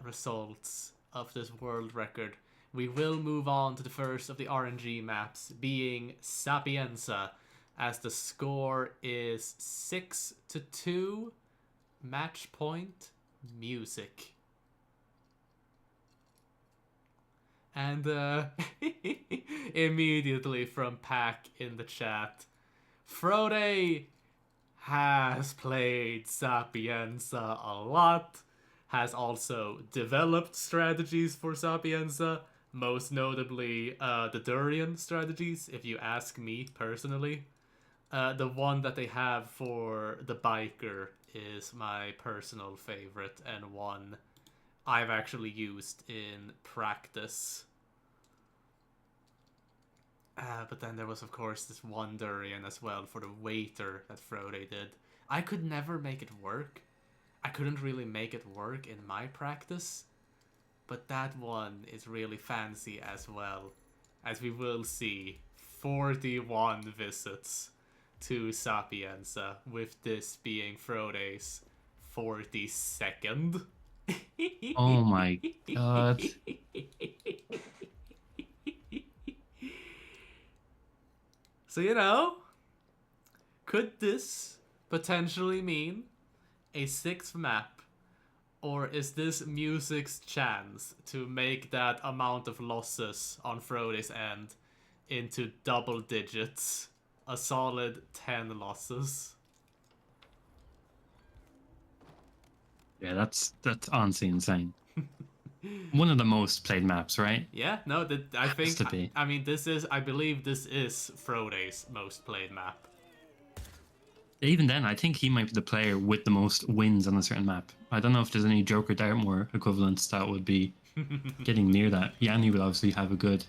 results of this world record, we will move on to the first of the RNG maps, being Sapienza, as the score is 6-2, match point, music. And immediately from Pack in the chat, Frote has played Sapienza a lot, has also developed strategies for Sapienza, most notably the Durian strategies, if you ask me personally. The one that they have for the biker is my personal favorite and one I've actually used in practice. But then there was, of course, this one Durian as well for the waiter that Frote did. I could never make it work. I couldn't really make it work in my practice. But that one is really fancy as well. As we will see, 41 visits to Sapienza, with this being Frote's 42nd. Oh my god. So, you know, could this potentially mean a 6th map? Or is this music's chance to make that amount of losses on Frote's end into double digits? A solid 10 losses. Yeah, that's honestly insane. One of the most played maps, right? Yeah, no, I Has think, to be. I mean, I believe this is Frote's most played map. Even then, I think he might be the player with the most wins on a certain map. I don't know if there's any Joker Dartmoor equivalents that would be getting near that. Yanni would obviously have a good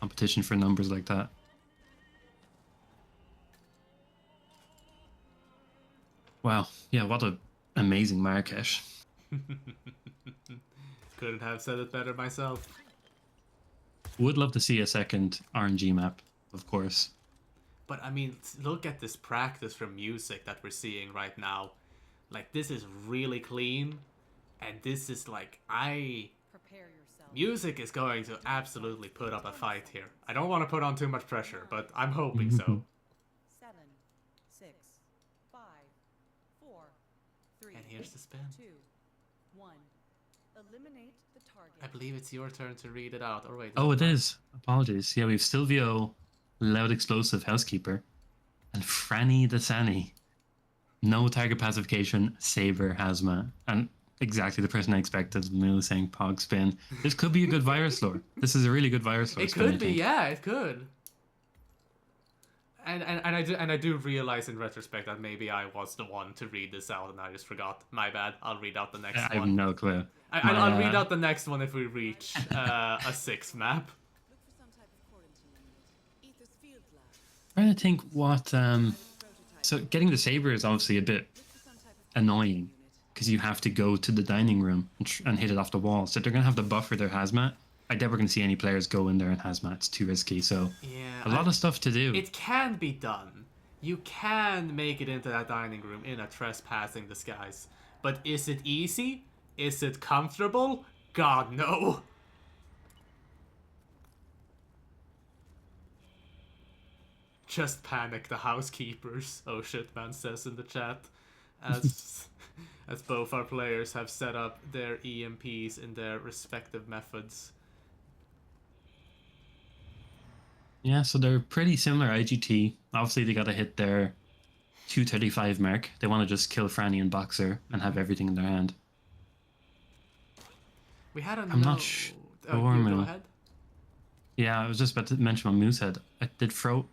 competition for numbers like that. Wow. Yeah, what an amazing Marrakesh. Couldn't have said it better myself. Would love to see a second RNG map, of course. But I mean, look at this practice from music that we're seeing right now. Like, this is really clean. And this is like, Prepare yourself. music is going to absolutely put up a fight here. I don't want to put on too much pressure, but I'm hoping so. 7, 6, 5, 4, 3. And here's the spin. 2, 1. Eliminate the target. I believe it's your turn to read it out. Or wait. Oh, it is. Apologies. Yeah, we have Silvio, Loud Explosive Housekeeper, and Franny the Sanny. No target pacification, Saber, Hazma, and exactly the person I expected. Mill saying Pog Spin. This could be a good virus lore. This is a really good virus lore. It spin, I could be, think. yeah, it could. And I do realize in retrospect that maybe I was the one to read this out and I just forgot. My bad. I'll read out the next I have one. no clue. I'll read out the next one if we reach a 6th map. Look for some type of quarantine unit. Ether's field lab. Trying to think what. Prototype. So getting the Saber is obviously a bit Look for some type of annoying unit. because you have to go to the dining room and hit it off the wall. So they're going to have to buffer their hazmat. I doubt we're going to see any players go in there in hazmat. It's too risky. So Yeah. a lot of stuff to do. It can be done. You can make it into that dining room in a trespassing disguise. But is it easy? Is it comfortable? God, no. Just panic the housekeepers, oh shit man says in the chat. As both our players have set up their EMPs in their respective methods. Yeah, so they're pretty similar IGT. Obviously, they got to hit their 235 mark. They want to just kill Franny and Boxer and have everything in their hand. We had a I'm not note- sure, Oh, you go Mil. ahead. Yeah, I was just about to mention what Moosehead. Did Frote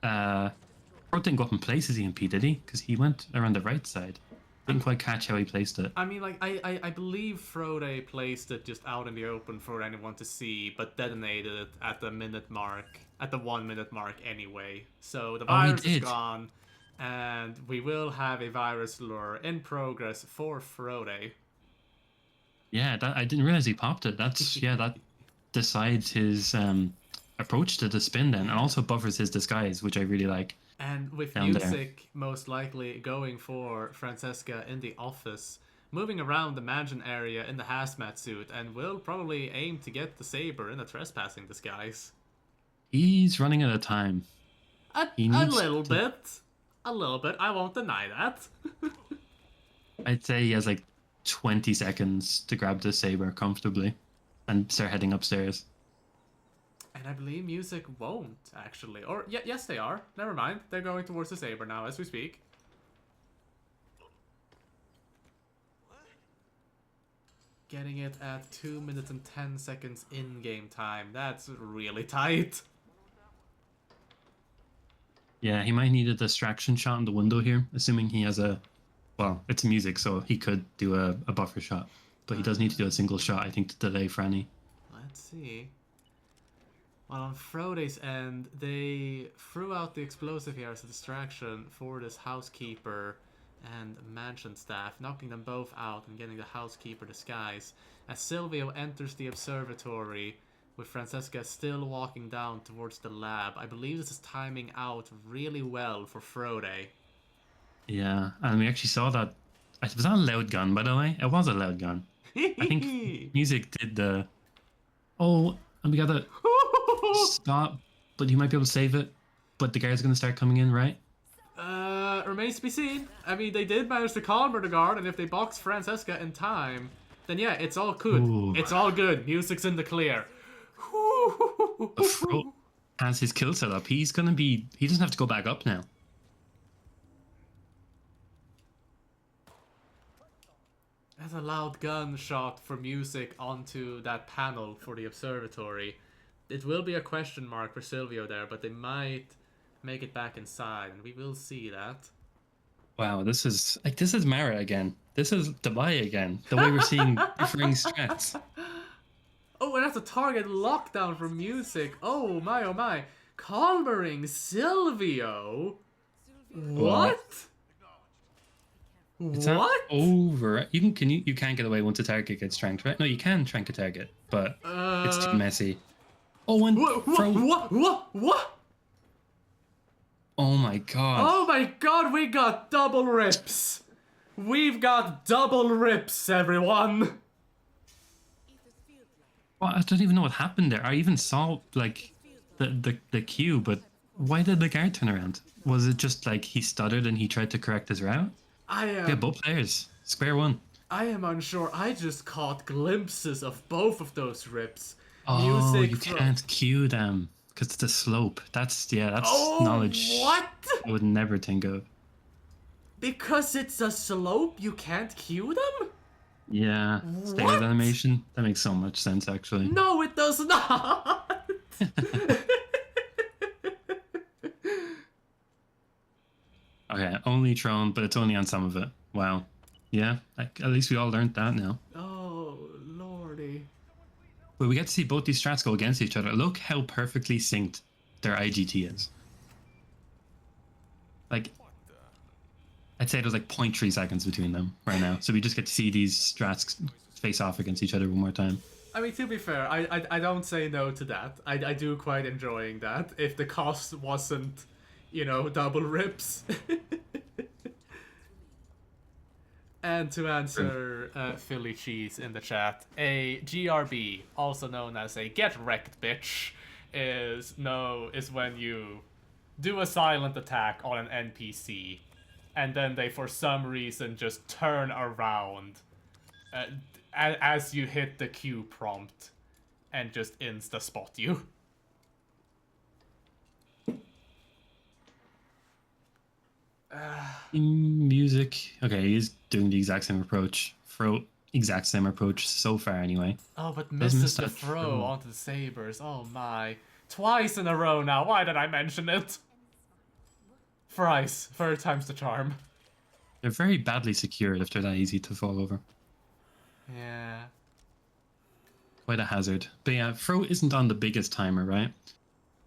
didn't go up and place his EMP, did he? Because he went around the right side. Didn't quite catch how he placed it. I mean, like, I believe Frote placed it just out in the open for anyone to see, but detonated it at the 1 minute mark anyway. So the Oh, he virus is did. gone. And we will have a virus lure in progress for Frote. Yeah, that I didn't realize he popped it. That's yeah, that decides his approach to the spin then, and also buffers his disguise, which I really like. And with Down there. music most likely going for Francesca in the office, moving around the mansion area in the hazmat suit, and will probably aim to get the saber in a trespassing disguise. He's running out of time. A little bit. A little bit. I won't deny that. I'd say he has like 20 seconds to grab the saber comfortably and start heading upstairs. And I believe music won't, actually. Or, yes, they are. Never mind. They're going towards the saber now as we speak. Getting it at 2 minutes and 10 seconds in-game time. That's really tight. Yeah, he might need a distraction shot in the window here, assuming he has a... Well, it's music, so he could do a buffer shot. But he does need to do a single shot, I think, to delay Franny. Let's see. Well, on Frote's end, they threw out the explosive here as a distraction for this housekeeper and mansion staff, knocking them both out and getting the housekeeper disguise. As Silvio enters the observatory, with Francesca still walking down towards the lab. I believe this is timing out really well for Frote. Yeah, and we actually saw that... Was that a loud gun, by the way? It was a loud gun. I think music did the... Oh, and we gotta stop, but you might be able to save it. But the guard's gonna start coming in, right? Remains to be seen. I mean, they did manage to calm the guard, and if they box Francesca in time, then yeah, it's all good. Ooh. It's all good. Music's in the clear. Frote has his kill set up. He's gonna be... He doesn't have to go back up now. That's a loud gunshot for music onto that panel for the observatory. It will be a question mark for Silvio there, but they might make it back inside, and we will see that. Wow, this is Mara again. This is Dubai again. The way we're seeing differing strats. Oh, and that's a target lockdown for music. Oh my, oh my. Calmering Silvio? What? It's What? not over. You can't get away once a target gets tranked, right? No, you can trank a target, but it's too messy. Oh, and What? Oh my god. Oh my god, we got double rips. We've got double rips, everyone. Well, I don't even know what happened there. I even saw like the cue, but why did the guard turn around? Was it just like he stuttered and he tried to correct his route? Yeah, both players. Square one. I am unsure. I just caught glimpses of both of those rips. Oh, Music you can't cue them because it's a slope. That's knowledge. What? I would never think of. Because it's a slope, you can't cue them? Yeah, stay with animation. That makes so much sense, actually. No, it does not. Okay, only Tron, but it's only on some of it. Wow. Yeah, at least we all learned that now. Oh, lordy. But we get to see both these strats go against each other. Look how perfectly synced their IGT is. Like, I'd say there's like 0.3 seconds between them right now. So we just get to see these strats face off against each other one more time. I mean, to be fair, I don't say no to that. I do quite enjoying that. If the cost wasn't, you know, double rips. And to answer Philly Cheese in the chat, a GRB, also known as a get wrecked bitch, is when you do a silent attack on an NPC, and then they for some reason just turn around as you hit the Q prompt and just insta spot you. Music. Okay, he's doing the exact same approach. Frote, exact same approach so far anyway. Oh, but misses the throw onto the sabers. Oh my. Twice in a row now. Why did I mention it? Thrice. Third time's the charm. They're very badly secured if they're that easy to fall over. Yeah. Quite a hazard. But yeah, Frote isn't on the biggest timer, right?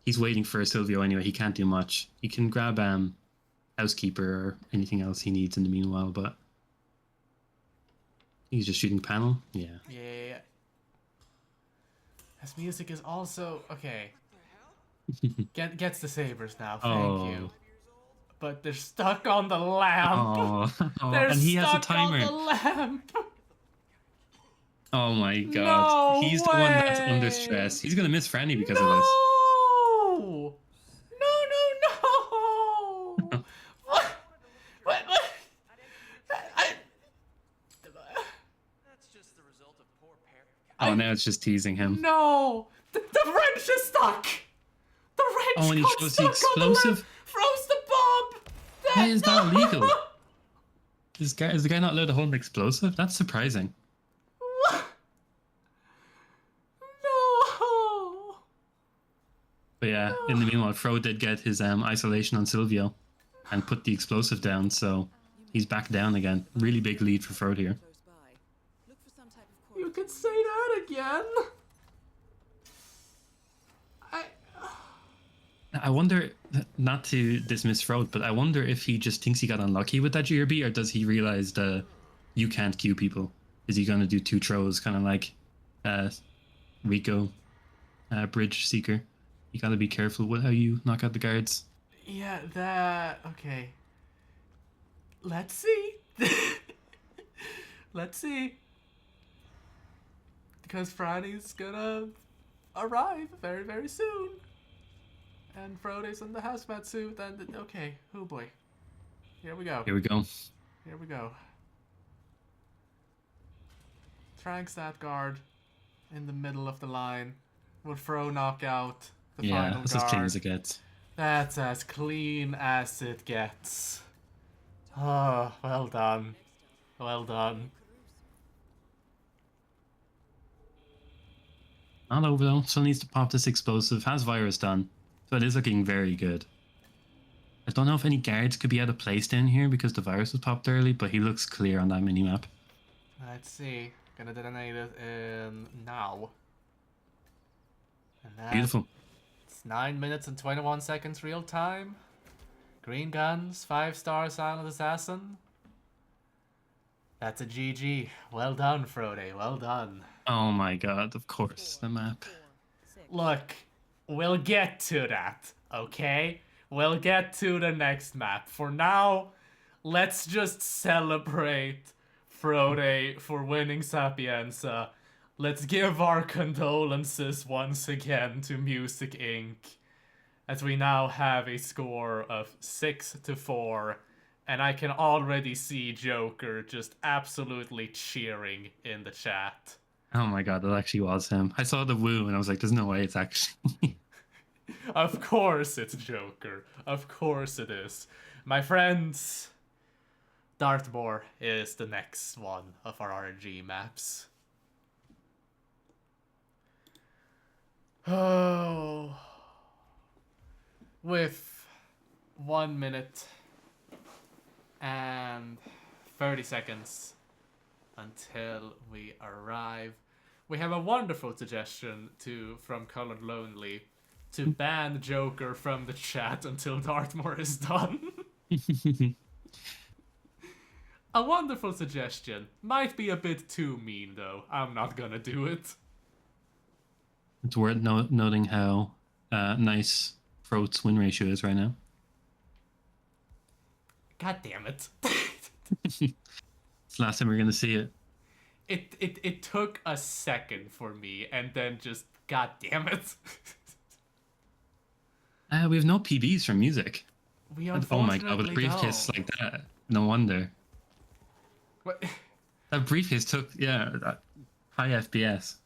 He's waiting for Silvio anyway. He can't do much. He can grab housekeeper or anything else he needs in the meanwhile. But he's just shooting panel. Yeah. Yeah. His music is also okay. Gets the sabers now. Thank you. But they're stuck on the lamp. Oh, They're and he has a stuck on timer. the lamp. Oh my god. No He's the one that's under way. stress. He's gonna miss Franny because of this. No! No! What? That's just the result of poor parent. Oh, now it's just teasing him. No! The wrench is stuck! The wrench Oh, and he got shows stuck the on the lamp! explosive? Froze the bomb! Why is that illegal? Is the guy not allowed to hold an explosive? That's surprising. No! But yeah, in the meanwhile, Fro did get his isolation on Silvio and put the explosive down, so he's back down again. Really big lead for Fro here. Close by. Look for some type of You can say that again? I wonder, not to dismiss Frote, but I wonder if he just thinks he got unlucky with that GRB, or does he realize that you can't queue people? Is he going to do 2 throws, kind of like Rico, Bridge Seeker? You got to be careful with how you knock out the guards. Yeah, that... Okay. Let's see. Let's see. Because Friday's gonna arrive very, very soon. And Frote's in the hazmat suit, and... Okay, oh boy. Here we go. Here we go. Here we go. Tranks that guard in the middle of the line. Will Fro knock out the Yeah, final that's guard? as clean as it gets. That's as clean as it gets. Oh, well done. Well done. Not over though. Still needs to pop this explosive. Has virus done. So it is looking very good. I don't know if any guards could be out of place down here because the virus was popped early, but he looks clear on that minimap. Let's see. Gonna detonate it in now. And that's Beautiful. It's 9 minutes and 21 seconds real time. Green guns, 5-star silent assassin. That's a GG. Well done, Frote. Well done. Oh my god, of course, the map. Look, we'll get to that, okay? We'll get to the next map. For now, let's just celebrate Frote for winning Sapienza. Let's give our condolences once again to Music Inc. as we now have a score of 6-4, and I can already see Joker just absolutely cheering in the chat. Oh my god, that actually was him. I saw the woo and I was like, there's no way it's actually... Of course it's Joker. Of course it is. My friends, Dartmoor is the next one of our RNG maps. Oh. With 1 minute and 30 seconds until we arrive, we have a wonderful suggestion from Colored Lonely to ban Joker from the chat until Dartmoor is done. A wonderful suggestion. Might be a bit too mean though. I'm not gonna do it. It's worth noting how nice Frote's win ratio is right now. God damn it. It's the last time we're going to see it. It took a second for me, and then just, god damn it. We have no PBs for music. We Oh my god, with a unfortunately briefcase don't. like that. No wonder. What? That briefcase took, that high FPS.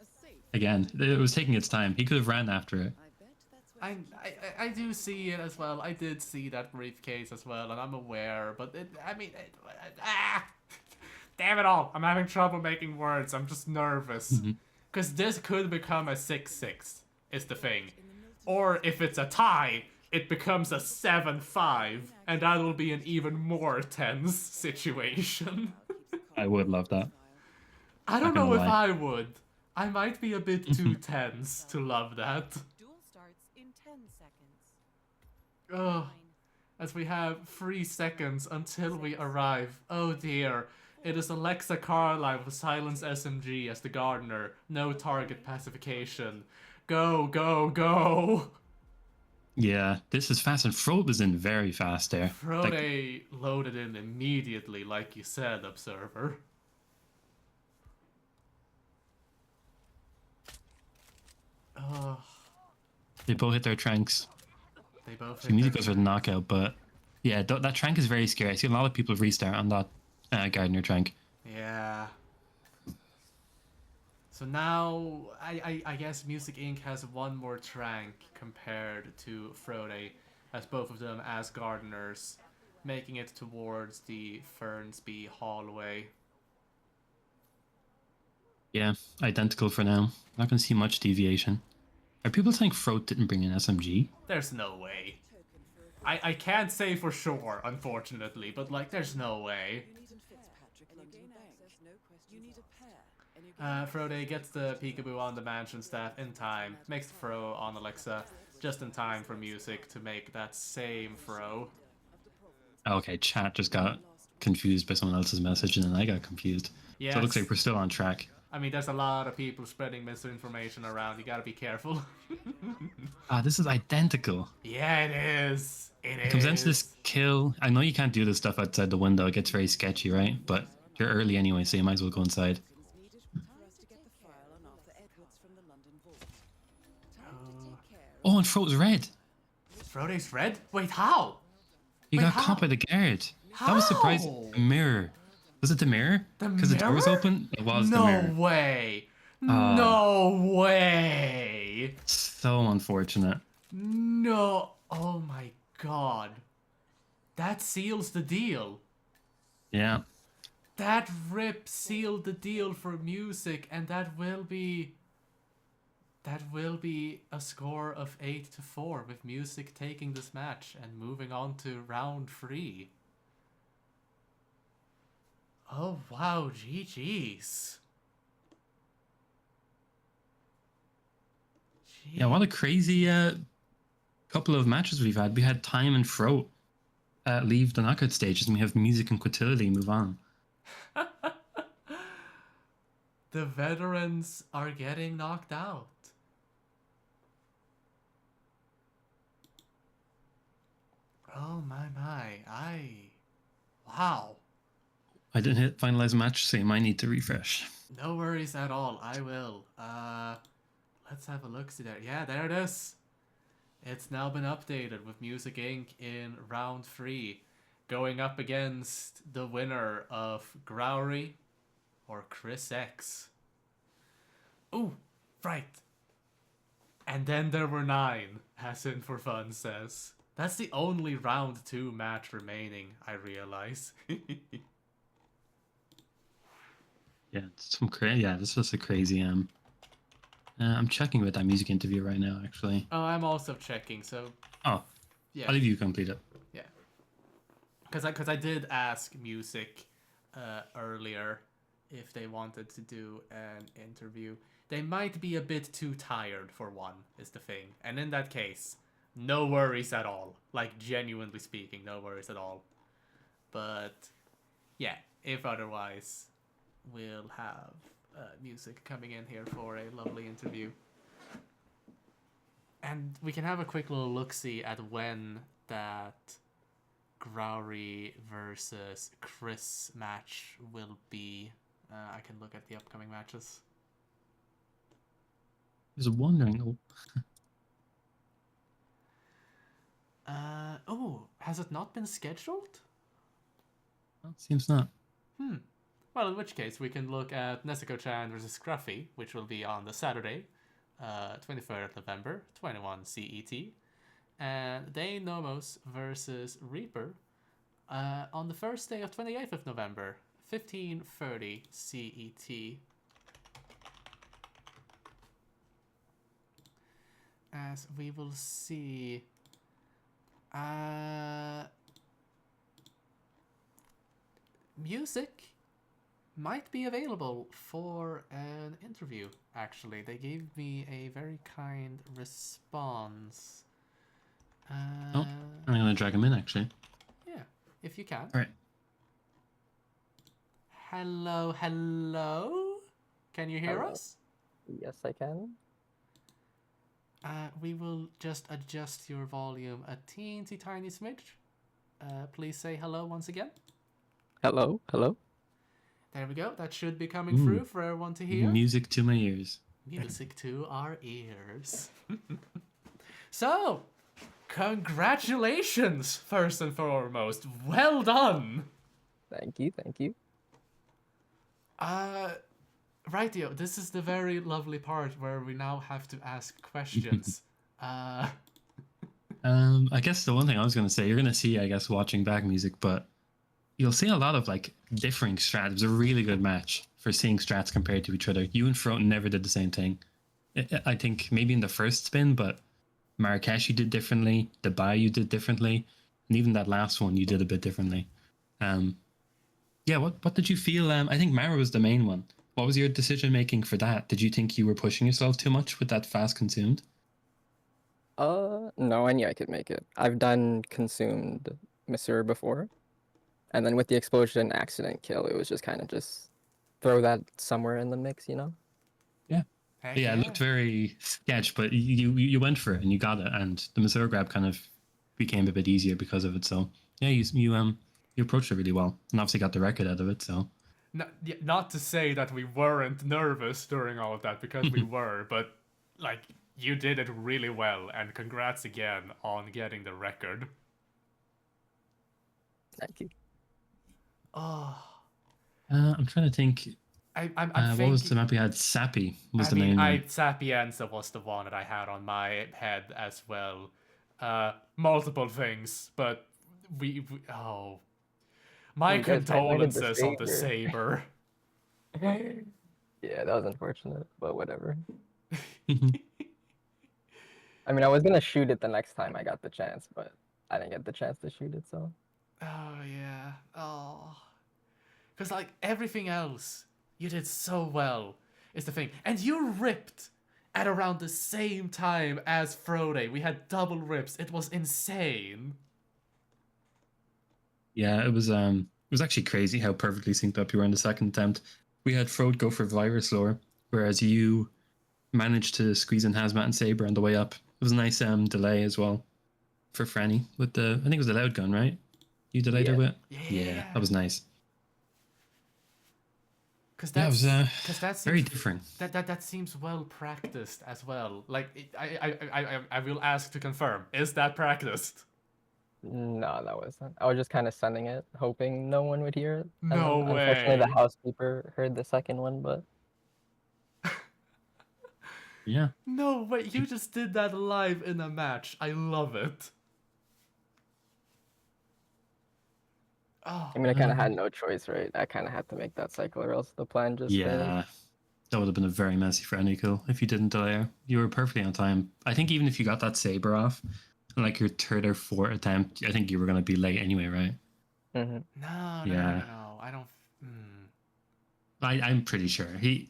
Again, it was taking its time. He could have ran after it. I do see it as well. I did see that briefcase as well, and I'm aware, but damn it all. I'm having trouble making words. I'm just nervous. Because this could become a 6-6, is the thing. Or if it's a tie, it becomes a 7-5, and that'll be an even more tense situation. I would love that. I don't Not know gonna if lie. I would. I might be a bit too tense to love that. Duel starts in 10 seconds. Ugh. as we have 3 seconds until we arrive. Oh dear. It is Alexa Carlisle with Silence SMG as the gardener. No target pacification. Go, go, go! Yeah, this is fast, and Frote was in very fast there. Like, Frote loaded in immediately, like you said, Observer. Oh, they both hit their tranks. they both So hit you need to their go for the knockout, but yeah, that trank is very scary. I see a lot of people restart on that gardener trank. Yeah. So now, I guess Music Inc. has one more trank compared to Frote, as both of them as gardeners, making it towards the Fernsby hallway. Yeah, identical for now. Not going to see much deviation. Are people saying Frote didn't bring in SMG? There's no way. I can't say for sure, unfortunately, but like, there's no way. Frote gets the peekaboo on the mansion staff in time, makes the throw on Alexa just in time for Music to make that same throw. Okay, chat just got confused by someone else's message, and then I got confused. Yes. So it looks like we're still on track. I mean, there's a lot of people spreading misinformation around. You gotta be careful. This is identical. Yeah, it is. It Comes down to is. this kill. I know you can't do this stuff outside the window. It gets very sketchy, right? But you're early anyway, so you might as well go inside. Oh, and Frote's red. Frote's red? Wait, how? He Wait, got how? caught by the guard. That was surprising. The mirror. Was it the mirror? The Because the door was mirror? open? It was the mirror. No way. No way. So unfortunate. No. Oh my god. That seals the deal. Yeah. That rip sealed the deal for Music, and that will be a score of 8-4 with Music taking this match and moving on to round 3. Oh wow, GG's. Yeah, what a crazy couple of matches we've had. We had Time and Frote leave the knockout stages, and we have Music and Quatility move on. The veterans are getting knocked out. Oh my. Wow. I didn't hit finalize match, so you might need to refresh. No worries at all. I will. Let's have a look. See there. Yeah, there it is. It's now been updated with Music Inc. in round 3, going up against the winner of Growry or Chris X. Ooh, right. And then there were 9, Hassan for fun says. That's the only round 2 match remaining, I realize. Yeah, this was a crazy I'm checking with that music interview right now, actually. Oh, I'm also checking, so Oh, yeah. I'll leave you complete it. Yeah. Because I did ask Music earlier if they wanted to do an interview. They might be a bit too tired for one, is the thing. And in that case, no worries at all. Like, genuinely speaking, no worries at all. But, yeah, if otherwise, we'll have Music coming in here for a lovely interview. And we can have a quick little look-see at when that Growry versus Chris match will be. I can look at the upcoming matches. I was wondering. Has it not been scheduled? Well, it seems not. Well, in which case, we can look at Nezuko-chan versus Scruffy, which will be on the Saturday, 23rd of November, 21 CET. And Dane Nomos versus Reaper on the first day of 28th of November, 15:30 CET. As we will see... Music might be available for an interview, actually. They gave me a very kind response. Oh, I'm gonna drag him in actually. Yeah, if you can. All right. Hello, hello. Can you hear Hello. us? Yes, I can. We will just adjust your volume a teensy tiny smidge. Please say hello once again. Hello, hello. There we go. That should be coming Ooh. through for everyone to hear. Music to my ears. Music to our ears. So, congratulations, first and foremost. Well done. Thank you, thank you. Rightio, this is the very lovely part where we now have to ask questions. I guess the one thing I was gonna say, you're gonna see, I guess, watching back music, but you'll see a lot of like differing strats. It was a really good match for seeing strats compared to each other. You and Frote never did the same thing. I think maybe in the first spin, but Marrakesh you did differently. Dubai you did differently, and even that last one you did a bit differently. Yeah, what did you feel? I think Mara was the main one. What was your decision making for that? Did you think you were pushing yourself too much with that fast consumed? No, I knew I could make it. I've done consumed Monsieur before. And then with the explosion accident kill, it was just kind of just throw that somewhere in the mix, you know? Yeah. Heck Yeah, it looked very sketch, but you went for it and you got it, and the Missouri grab kind of became a bit easier because of it. So yeah, you approached it really well, and obviously got the record out of it. So Not to say that we weren't nervous during all of that, because we were, but like, you did it really well, and congrats again on getting the record. Thank you. Oh, I'm trying to think. I'm What thinking. was the map we had? Sappy was I the mean, main one. Sapienza was the one that I had on my head as well. Multiple things, but oh, my You guys highlighted the condolences on the saber. saber. Yeah, that was unfortunate, but whatever. I mean, I was gonna shoot it the next time I got the chance, but I didn't get the chance to shoot it, so. Oh yeah. Oh, because like everything else, you did so well. Is the thing, and you ripped at around the same time as Frote. We had double rips. It was insane. Yeah, it was actually crazy how perfectly synced up you were in the second attempt. We had Frote go for virus lore, whereas you managed to squeeze in Hazmat and Saber on the way up. It was a nice delay as well for Franny with the, I think it was the loud gun, right? You delayed her with? Yeah. That was nice. Because Yeah, it was that's very different. That seems well practiced as well. Like I will ask to confirm. Is that practiced? No, that wasn't. I was just kind of sending it, hoping no one would hear it. And No then, unfortunately, the way. housekeeper heard the second one, but Yeah. No way. You just did that live in a match. I love it. Oh, I mean, I kind of had no choice, right? I kind of had to make that cycle, or else the plan just failed. Yeah. That would have been a very messy for Nico if you didn't delay her. You were perfectly on time. I think even if you got that Saber off, like your third or fourth attempt, I think you were going to be late anyway, right? Mm-hmm. No. I don't. I'm pretty sure. He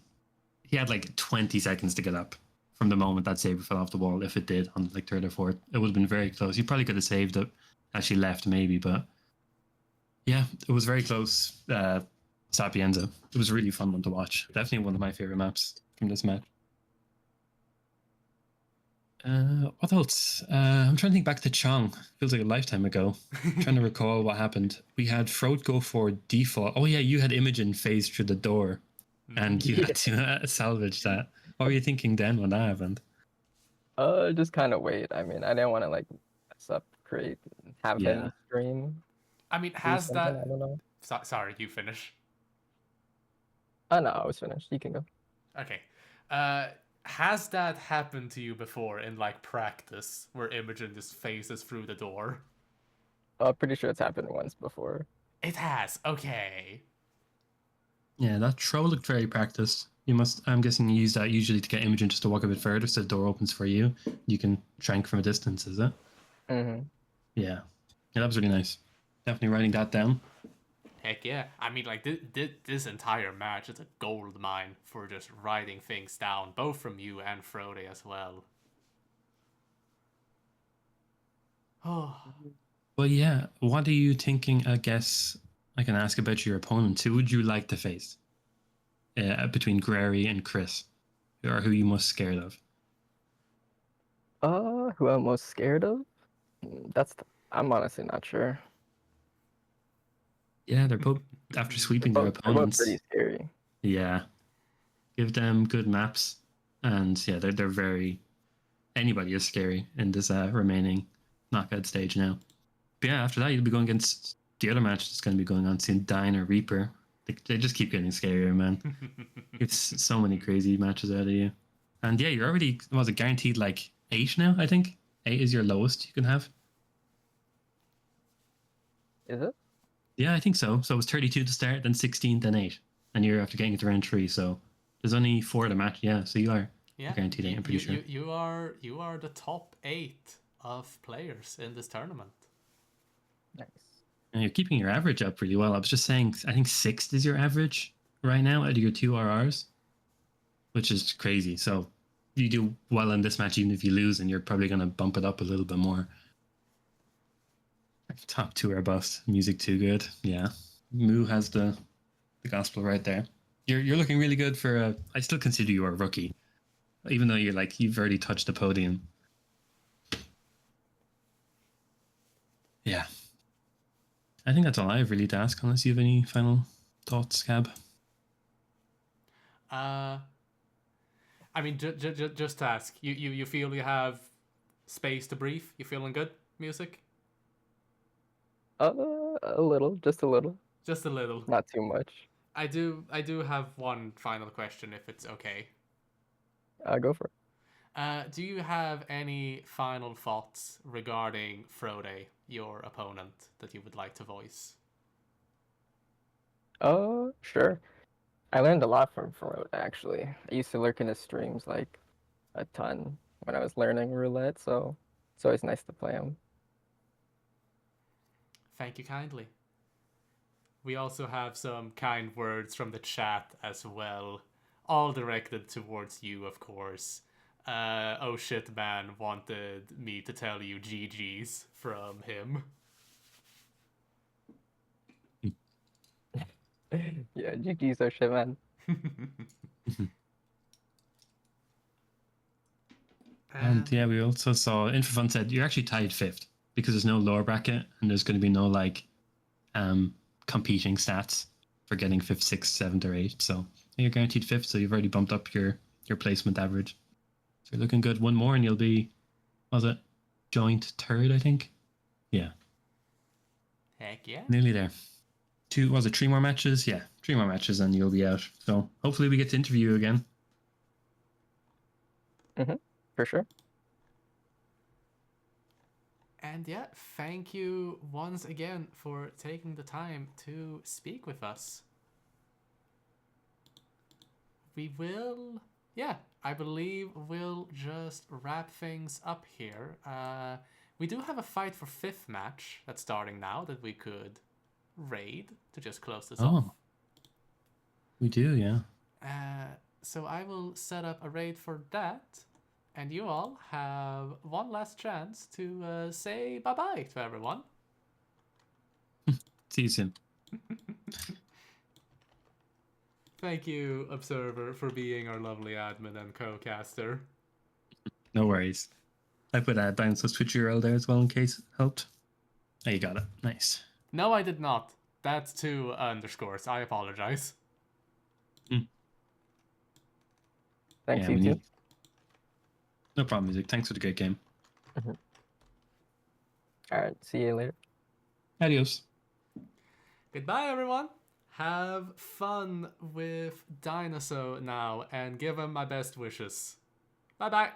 had like 20 seconds to get up from the moment that Saber fell off the wall. If it did on like third or fourth, it would have been very close. You probably could have saved it, actually left maybe, but yeah, it was very close. Sapienza. It was a really fun one to watch. Definitely one of my favorite maps from this match. What else? I'm trying to think back to Chong. Feels like a lifetime ago. Trying to recall what happened. We had Frote go for default. Oh yeah, you had Imogen phase through the door, and you had to salvage that. What were you thinking then when that happened? Just kind of wait. I mean, I didn't want to like mess up, create, have him stream. I mean, do has something, that? I don't know. Sorry, you finish. Oh no, I was finished. You can go. Okay. Has that happened to you before in like practice, where Imogen just phases through the door? Pretty sure it's happened once before. It has. Okay. Yeah, that throw looked very practiced. You must. I'm guessing you use that usually to get Imogen just to walk a bit further, so the door opens for you. You can shank from a distance, is it? Mm-hmm. Yeah. Yeah, that was really nice. Definitely writing that down. Heck yeah. I mean, like, this entire match is a gold mine for just writing things down, both from you and Frote as well. Oh, But yeah, what are you thinking? I guess I can ask about your opponents. Who would you like to face between Grary and Chris? Or who you most scared of? Who I'm most scared of? I'm honestly not sure. Yeah, they're both after sweeping their They're both pretty opponents. scary. Yeah, give them good maps, and yeah, they're very. Anybody is scary in this remaining knockout stage now. But yeah, after that you'll be going against the other match that's going to be going on soon, Dine or Reaper. They just keep getting scarier, man. It's so many crazy matches out of you. And yeah, you're already, was it guaranteed like 8 now, I think? 8 is your lowest you can have. Is it? Yeah, I think so. So it was 32 to start, then 16, then 8. And you're after getting it to round 3, so there's only 4 to match. Yeah, so you are yeah, guaranteed 8, I'm pretty sure. you are the top 8 of players in this tournament. Nice. And you're keeping your average up really well. I was just saying, I think 6th is your average right now out of your 2 RRs, which is crazy. So you do well in this match, even if you lose, and you're probably going to bump it up a little bit more. Top 2 are bust. Music too good. Yeah. Moo has the gospel right there. You're looking really good for I still consider you a rookie, even though you've already touched the podium. Yeah. I think that's all I have really to ask, unless you have any final thoughts, Cab. I mean, just to ask, you feel you have space to breathe? You feeling good? Music? A little, just a little, Just a little. not too much. I do have one final question, if it's okay. Go for it. Do you have any final thoughts regarding Frote, your opponent, that you would like to voice? Sure. I learned a lot from Frote, actually. I used to lurk in his streams like a ton when I was learning Roulette, so it's always nice to play him. Thank you kindly. We also have some kind words from the chat as well, all directed towards you, of course. Oh shit, man wanted me to tell you GG's from him. Yeah, GG's are shit, man. And yeah, we also saw Infofun said you're actually tied 5th because there's no lower bracket and there's going to be no competing stats for getting 5th, 6th, 7th, or 8th. So you're guaranteed 5th, so you've already bumped up your placement average. So you're looking good. One more and you'll be, was it joint 3rd, I think? Yeah. Heck yeah. Nearly there. 3 more matches? Yeah, 3 more matches and you'll be out. So hopefully we get to interview you again. For sure. And yeah, thank you once again for taking the time to speak with us. We will, yeah, I believe we'll just wrap things up here. We do have a fight for 5th match that's starting now that we could raid to just close this off. We do, yeah. So I will set up a raid for that. And you all have one last chance to say bye-bye to everyone. See you soon. Thank you, Observer, for being our lovely admin and co-caster. No worries. I put Dinosaur's Twitch URL there as well in case it helped. Oh, you got it. Nice. No, I did not. That's 2 underscores. I apologize. Thanks, Yeah, you too. No problem, Music. Thanks for the great game. All right, see you later. Adios. Goodbye, everyone. Have fun with Dinosaur now and give him my best wishes. Bye-bye.